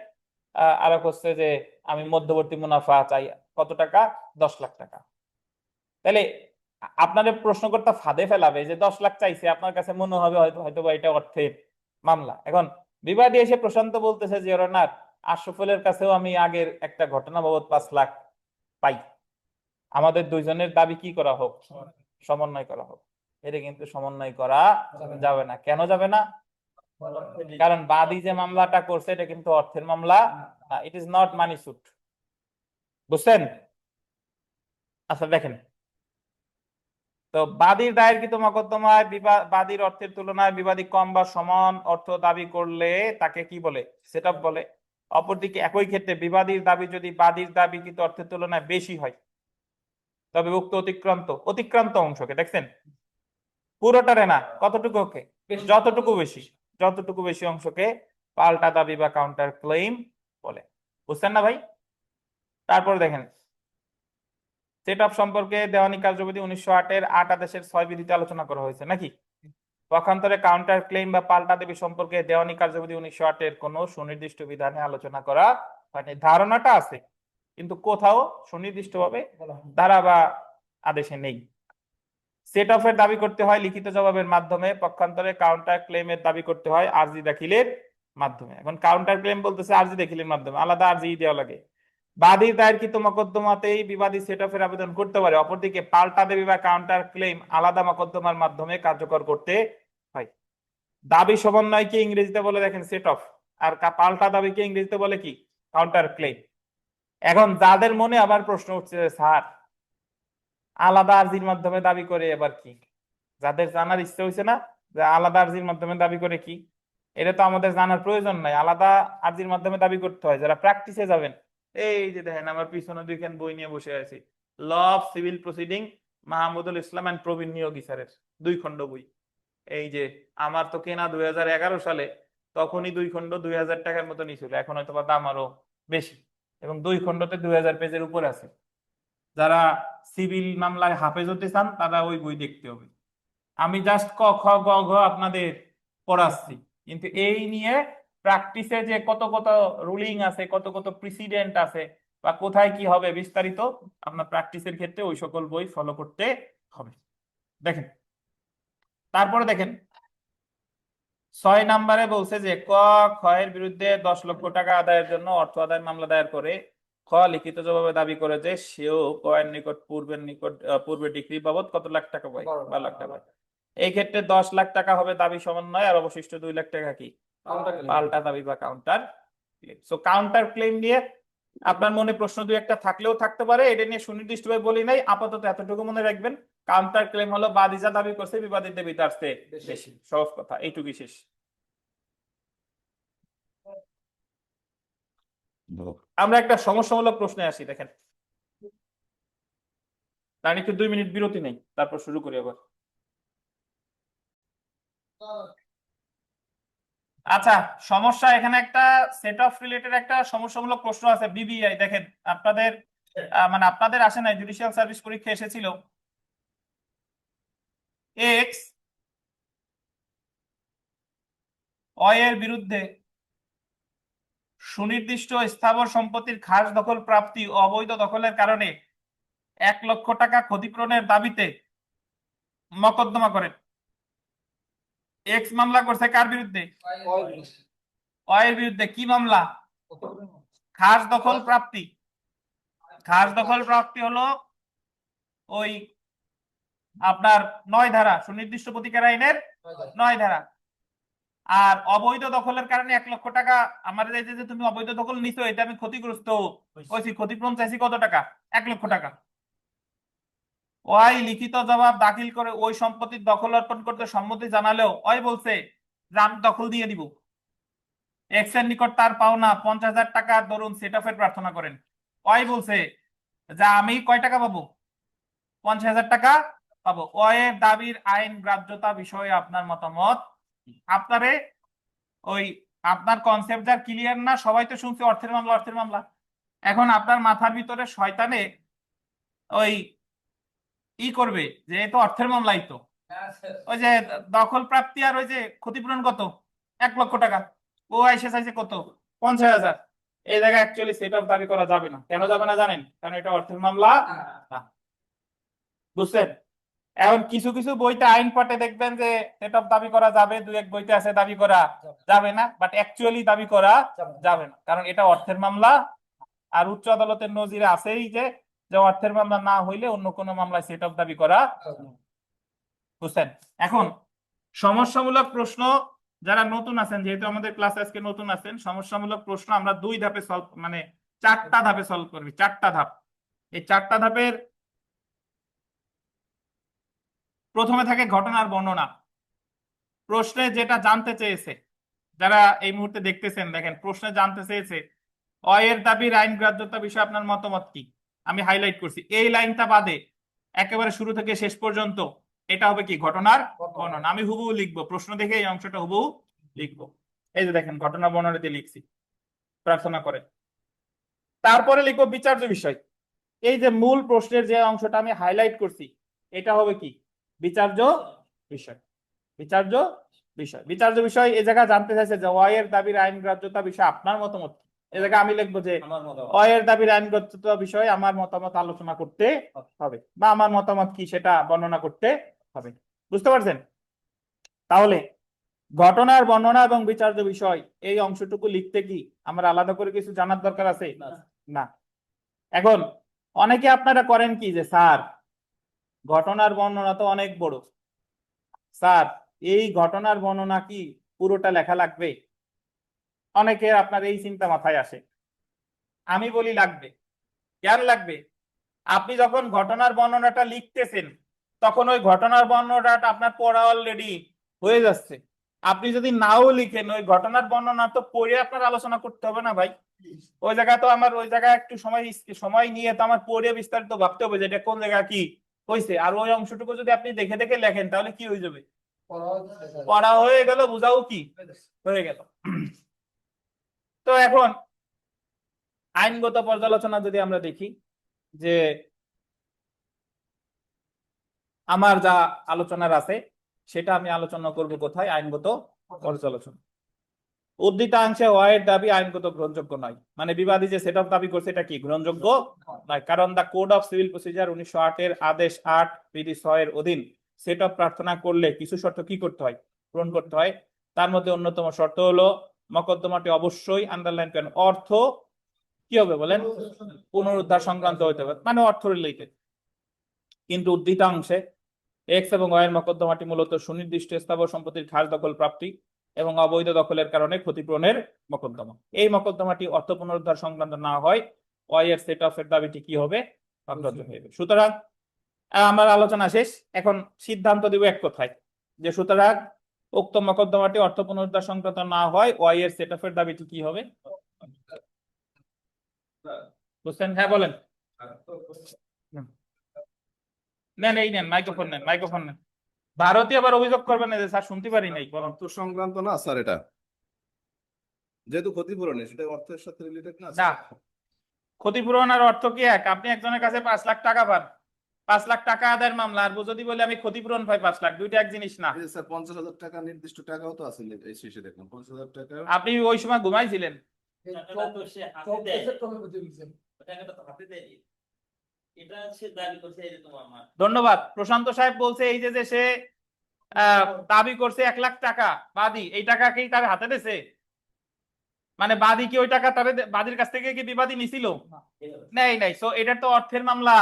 আর এক হচ্ছে যে আমি মধ্যবর্তী মুনাফা চাই, কত টাকা? 10 লাখ টাকা। তাহলে আপনাদের প্রশ্নকর্তা ফাঁদে ফেলাবে যে 10 লাখ চাইছে, আপনার কাছে মনে হবে হয়তো হয়তো বা এটা অর্থের মামলা। এখন বিবাদী এসে প্রশান্ত বলতেছে যে ওনার আশরাফুলের কাছেও আমি আগের একটা ঘটনা বাবদ 5 লাখ পাই, আমাদের দুইজনের দাবি কি করা হোক? সমন্বয় করা হোক। এটা কিন্তু সমন্বয় করা যাবে না। কেন যাবে না? কারণ বাদী যে মামলাটা করছে এটা কিন্তু অর্থের মামলা না, it is not money suit. বুঝছেন? আচ্ছা দেখেন, তো বাদীর দায়েরকৃত মকদ্দমায় বাদীর অর্থের তুলনায় বিবাদী কম বা সমান অর্থ দাবি করলে তাকে কি বলে? সেট অফ বলে। অপরদিকে একই ক্ষেত্রে বিবাদীর দাবি যদি বাদীর দাবিকৃত অর্থের তুলনায় বেশি হয়, তবে উক্ত অতিক্রান্ত অংশকে, দেখছেন পুরোটারে না, কতটুকু? ওকে, যতটুকু বেশি অংশকে পাল্টা দাবি বা কাউন্টার ক্লেম বলে। বুঝছেন না ভাই? তারপর দেখেন, সেট অফ সম্পর্কে দেওয়ানি কার্যবিধি 1908 এর 8 আদেশের 6 বিধিতে আলোচনা করা হয়েছে নাকি? পক্ষান্তরে কাউন্টার ক্লেম বা পাল্টা দাবি সম্পর্কে দেওয়ানি কার্যবিধি 1908 এর কোনো সুনির্দিষ্ট বিধানে আলোচনা করা হয়নি। ধারণাটা আছে, কিন্তু কোথাও সুনির্দিষ্টভাবে ধারা বা আদেশে নেই। সেট অফ এর দাবি করতে হয় লিখিত জবাবের মাধ্যমে, পক্ষান্তরে কাউন্টার ক্লেমের দাবি করতে হয় আরজি দাখিলের মাধ্যমে। এখন কাউন্টার ক্লেম বলতেছে আরজি দাখিলের মাধ্যমে, আলাদা আরজি দেওয়া লাগে। বাদীর দায়েরকৃত মকদ্দমাতেই বিবাদী সেট অফ এর আবেদন করতে পারে, অপরদিকে পাল্টা দাবি বা কাউন্টার ক্লেম আলাদা মকদ্দমার মাধ্যমে কার্যকর করতে হয়। দাবি সমন্বয়কে ইংরেজিতে বলে দেখেন সেট অফ, আর পাল্টা দাবিকে ইংরেজিতে বলে কি? Counter claim. এখন যাদের মনে আবার প্রশ্ন উঠছে, স্যার আলাদা আরজির মাধ্যমে দাবি করে এবার কি, যাদের জানার ইচ্ছে হয়েছে না যে আলাদা আরজির মাধ্যমে দাবি করে কি, এটা তো আমাদের জানার প্রয়োজন নাই। আলাদা আরজির মাধ্যমে দাবি করতে হয় যারা প্র্যাকটিসে যাবেন। এই যে দেখেন আমার পিছনে দুইখান বই নিয়ে বসে আছি, law of civil proceeding, Mahmudul Islam and Prabir Niyogi স্যারের 2 খণ্ড বই। এই যে আমার তো কেনা 2011 সালে, তখনই 2 খণ্ড 2000 টাকার মতো নিয়েছিল, এখন হয়তো বা দাম আরো বেশি, এবং 2 খণ্ডতে 2000 পেজের উপরে আছে। যারা সিভিল মামলায় হাফেজ হতে চান তারা ওই বই দেখতে হবে। আমি জাস্ট ক খ গ ঘ আপনাদের পড়াচ্ছি, কিন্তু এই নিয়ে প্র্যাকটিসে যে কত কত রুলিং আছে, কত কত প্রিসিডেন্ট আছে, বা কোথায় কি হবে বিস্তারিত, আপনার প্র্যাকটিসের ক্ষেত্রে ওই সকল বই ফলো করতে হবে। দেখেন, তারপরে দেখেন 6 নম্বরে বলছে যে ক খ এর বিরুদ্ধে 10 লক্ষ টাকা আদায়ের জন্য অর্থ আদায়ের মামলা দায়ের করে খ লিখিত জবাবে দাবি করে যে সেও ক এর নিকট পূর্বে ডিগ্রি বাবদ কত লাখ টাকা পায়? 12 লাখ টাকা। এই ক্ষেত্রে 10 লাখ টাকা হবে দাবি সমন্বয়, আর অবশিষ্ট 2 লাখ টাকা কি? পাল্টা দাবি বা counter claim. So counter claim নিয়ে আপনার মনে প্রশ্ন 2-1টা থাকলেও থাকতে পারে, এটা নিয়ে সুনির্দিষ্টভাবে বলি নাই, আপাতত এতটুকু মনে রাখবেন, কাউন্টার ক্লেম হলো বাদী যা দাবি করছে বিবাদীর দাবি তার চেয়ে বেশি। সহজ কথা, এইটুকুই শেষ। আমরা একটা সমস্যামূলক প্রশ্নে আসি, দেখেন তার একটু 2 মিনিট বিরতি নেই, তারপর শুরু করি আবার। আচ্ছা, সমস্যা এখানে একটা সেট অফ রিলেটেড একটা সমস্যামূলক প্রশ্ন আছে বিবিআই। দেখেন আপনাদের মানে আপনাদের আসে নাই, জুডিশিয়াল সার্ভিস পরীক্ষা এসেছিল। এক্স ওয়াই এর বিরুদ্ধে সুনির্দিষ্ট স্থাবর সম্পত্তির খাস দখল প্রাপ্তি ও অবৈধ দখলের কারণে 1,00,000 টাকা ক্ষতিপূরণের দাবিতে মকদ্দমা করেন। এক্স মামলা করছে কার বিরুদ্ধে? ওয়াই এর বিরুদ্ধে। কি মামলা? খাস দখল প্রাপ্তি। খাস দখল প্রাপ্তি হলো ওই আপনার 9 ধারা, সুনির্দিষ্ট প্রতিকার আইনের 9 ধারা। আর অবৈধ দখলের কারণে 1,00,000 টাকা আমার এই যে তুমি অবৈধ দখল নিছো, এটা আমি ক্ষতিগ্রস্ত হয়েছি, ক্ষতিপূরণ চাইছি কত টাকা? 1,00,000 টাকা। ওই লিখিত জবাব দাখিল করে ওই সম্পত্তির দখল অর্পণ করতে সম্মতি জানালেও ওই বলছে যে আমি দখল দিয়ে দিব। এক্স এর নিকট তার পাওনা 50,000 টাকা ধরুন সেট অফের প্রার্থনা করেন। ওই বলছে যে আমি কয় টাকা পাবো? 50,000 টাকা পাবো। ওই এর দাবির আইন গ্রাহ্যতা বিষয়ে আপনার মতামত? আপনারে ওই আপনার কনসেপ্ট যা ক্লিয়ার না? সবাই তো শুনছে অর্থের মামলা, অর্থের মামলা। এখন আপনার মাথার ভিতরে শয়তানে ওই করবে যে এটা অর্থের মামলাই তো, ওই যে দখল প্রাপ্তি আর ওই যে ক্ষতিপূরণ কত? 1,00,000 টাকা। ও এসে চাইছে কত? 50,000। এই জায়গায় অ্যাকচুয়ালি সেট অফ দাবি করা যাবে না। কেন যাবে না জানেন? কারণ এটা অর্থের মামলা না। বুঝছেন? এখন কিছু কিছু বইতে আইন পাঠে দেখবেন যে সেট অফ দাবি করা যাবে, 2-1 বইতে আছে দাবি করা যাবে না, বাট অ্যাকচুয়ালি দাবি করা যাবে না, কারণ এটা অর্থের মামলা। আর উচ্চ আদালতের নজিরে আছেই যে অর্থের মামলা না হইলে অন্য কোনো মামলায় সেট অফ দাবি করা। বুঝছেন? এখন সমস্যামূলক প্রশ্ন যারা নতুন আছেন, যেহেতু আমাদের ক্লাস আজকে নতুন আছেন, সমস্যামূলক প্রশ্ন আমরা 2 ধাপে সলভ, মানে 4টা ধাপে সলভ করবি। 4টা ধাপ। এই 4টা ধাপের প্রথমে থাকে ঘটনার বর্ণনা। প্রশ্নে যেটা জানতে চেয়েছে, যারা এই মুহূর্তে দেখতেছেন, দেখেন প্রশ্নে জানতে চেয়েছে অয়ের দাবির আইন গ্রাহ্যতা বিষয়ে আপনার মতামত কি। আমি হাইলাইট করছি এই লাইনটা বাদে একেবারে শুরু থেকে শেষ পর্যন্ত এটা হবে কি? ঘটনার বর্ণনা। আমি হুবহু লিখবো, প্রশ্ন দেখে এই অংশটা হুবহু লিখবো। এই যে দেখেন ঘটনা বর্ণনাতে লিখছি, প্রার্থনা করে। তারপরে লিখবো বিচার্য বিষয়। এই যে মূল প্রশ্নের যে অংশটা আমি হাইলাইট করছি, এটা হবে কি? বিচার্য বিষয়। বিচার্য বিষয়। বিচার্য বিষয় এই জায়গা জানতে চাইছে যে ওয়াইয়ের দাবির আইন গ্রাহ্যতা বিষয়ে আপনার মতামত কি। এই জায়গায় আমি লিখবো যে ওয়াইয়ের দাবির আইন গ্রাহ্যতা বিষয়ে আমার মতামত আলোচনা করতে হবে, বা আমার মতামত কি সেটা বর্ণনা করতে হবে। বুঝতে পারছেন? তাহলে ঘটনার বর্ণনা এবং বিচার্য বিষয় এই অংশটুকু লিখতে কি আমার আলাদা করে কিছু জানার দরকার আছে? না। এখন অনেকে আপনারা করেন কি যে স্যার ঘটনার বর্ণনা তো অনেক বড়, স্যার এই ঘটনার বর্ণনা কি পুরোটা লেখা লাগবে? অনেকের আপনার এই চিন্তা মাথায় আসে। আমি বলি লাগবে। কেন লাগবে? আপনি যখন ঘটনার বর্ণনাটা লিখতেছেন তখন ওই ঘটনার বর্ণনাটা আপনার পড়া অলরেডি হয়ে যাচ্ছে। আপনি যদি নাও লিখেন ওই ঘটনার বর্ণনা তো পড়ে আপনার আলোচনা করতে হবে না ভাই। ওই জায়গায় তো আমার ওই জায়গায় একটু সময় নিয়ে তো আমার পড়ে বিস্তারিত ভাবতে হবে যে এটা কোন জায়গায় কি হয়েছে। আর ওই অংশটুকু যদি আপনি দেখে দেখে লেখেন তাহলে কি হয়ে যাবে? পড়া হয়ে গেল, বুঝাও কি হয়ে গেল। তো এখন আইনগত পর্যালোচনা যদি আমরা দেখি, যে আমার যা আলোচনার আছে সেটা আমি আলোচনা করব কোথায়? আইনগত পর্যালোচনা। উদ্ধৃতাংশে ওয়াইয়ের দাবি আইনগত গ্রহণযোগ্য নয়, মানে বিবাদী যে সেট অফ দাবি করছে এটা কি গ্রহণযোগ্য নয়, কারণ দা কোড অফ সিভিল প্রসিজার 1908 এর আদেশ 8 বিধি 6 এর অধীন সেট অফ প্রার্থনা করলে কিছু শর্ত কি করতে হয়? পূরণ করতে হয়। তার মধ্যে অন্যতম শর্ত হলো মকদ্দমাটি অবশ্যই আন্ডারলাইন করেন অর্থ কি হবে বলেন? পুনরুদ্ধার সংক্রান্ত হইতে হবে, মানে অর্থ রিলেটেড। কিন্তু উদ্ধৃতাংশে এক্স এবং ওয়াই এর মকদ্দমাটি মূলত সুনির্দিষ্ট স্থাবর সম্পত্তির খাস দখল প্রাপ্তি এবং অবৈধ দখলের কারণে ক্ষতিপূরণের মকদ্দমা। এই মকদ্দমাটি অর্থ পুনরুদ্ধার সংক্রান্ত না হয় ওয়াই এর সেট অফ এর দাবিটি কি হবে? অগ্রাহ্য হইবে। সুতরাং আমার আলোচনা শেষ। এখন সিদ্ধান্ত দিব এক কথায়, যে সুতরাং উক্ত মকদ্দমাটি অর্থ পুনরুদ্ধার সংক্রান্ত না হয় ওয়াই এর সেট অফ এর দাবিটি কি হবে? বুঝছেন? হ্যাঁ বলেন। নেন, এই নেন মাইক্রোফোন নেন, মাইক্রোফোন নেন। ভারতীয় আবার অভিযোগ করবেন না যে স্যার শুনতে পারি নাই, বলুন।
অর্থ সংক্রান্ত না স্যার, এটা যেহেতু ক্ষতিপূরণের, সেটা অর্থের সাথে রিলেটেড না
না, ক্ষতিপূরণ আর অর্থ কি এক? আপনি একজনের কাছে 5 লাখ টাকা পান, 5 লাখ টাকা আদায়ের মামলা, আর যদি বলে আমি ক্ষতিপূরণ পাই 5 লাখ, দুইটা এক জিনিস না।
এই যে স্যার 50,000 টাকা নির্দিষ্ট টাকাও তো আছে, এই শেষে দেখলাম 50,000 টাকা।
আপনি ওই সময় ঘুমাইছিলেন। ধন্যবাদ। প্রশান্ত সাহেব বলছে এই যে যে সে দাবি করছে 1 লাখ টাকা, বাদী এই টাকা কি তার হাতে দিয়েছে? মানে বাদী কি ওই টাকা তার বাদীর কাছ থেকে কি বিবাদী নিছিল? নেই নাই। সো এটা তো অর্থের মামলা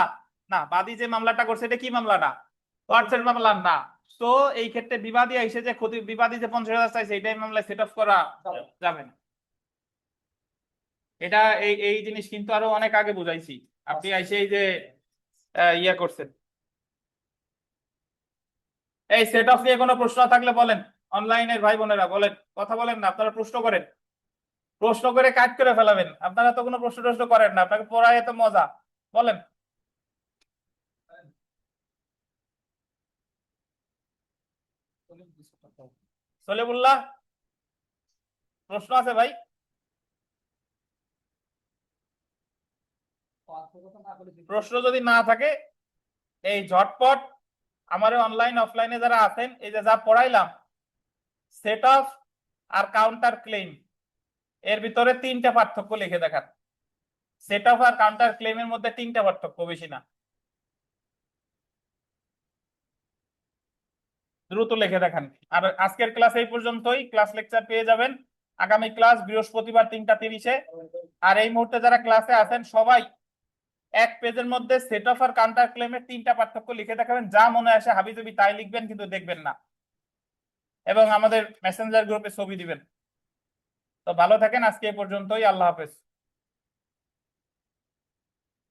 না। বাদী যে মামলাটা করছে এটা কি মামলা না? অর্থের মামলা না। তো এই ক্ষেত্রে বিবাদী এসে যে বিবাদী যে 50,000 চাইছে এটাই মামলায় সেট অফ করা যাবে না। এটা এই এই জিনিস কিন্তু আরো অনেক আগে বুঝাইছি, আপনি এসে এই যে ইয়ে করছেন। এই সেট অফ নিয়ে কোনো প্রশ্ন থাকলে বলেন, অনলাইনের ভাই বোনেরা বলেন, কথা বলেন না, আপনারা প্রশ্ন করেন, প্রশ্ন করে কাট করে ফেলাবেন। আপনারা তো কোনো প্রশ্ন টশ্ন করেন না, আপনাকে পড়ায় এত মজা, বলেন। সলিমুল্লাহ, প্রশ্ন আছে ভাই? প্রশ্ন যদি না থাকে এই ঝটপট আমার অনলাইন অফলাইনে যারা আছেন এই যে যা পড়াইলাম, সেট অফ আর কাউন্টার ক্লেম, এর ভিতরে 3টা পার্থক্য লিখে দেখান। সেট অফ আর কাউন্টার ক্লেমের মধ্যে 3টা পার্থক্য, বেশি না, দ্রুত লিখে দেখান। আর আজকের ক্লাস এই পর্যন্তই। ক্লাস লেকচার পেয়ে যাবেন আগামী ক্লাস বৃহস্পতিবার 3:30-এ। আর এই মুহূর্তে যারা ক্লাসে আছেন সবাই এক পেজের মধ্যে সেট অফ আর কাউন্টার ক্লেমের 3টা পার্থক্য লিখে দেখাবেন, যা মনে আসে হাবিজাবি তাই লিখবেন, কিন্তু দেখবেন না, এবং আমাদের মেসেঞ্জার গ্রুপে ছবি দিবেন। তো ভালো থাকেন, আজকে এই পর্যন্তই। আল্লাহ হাফেজ।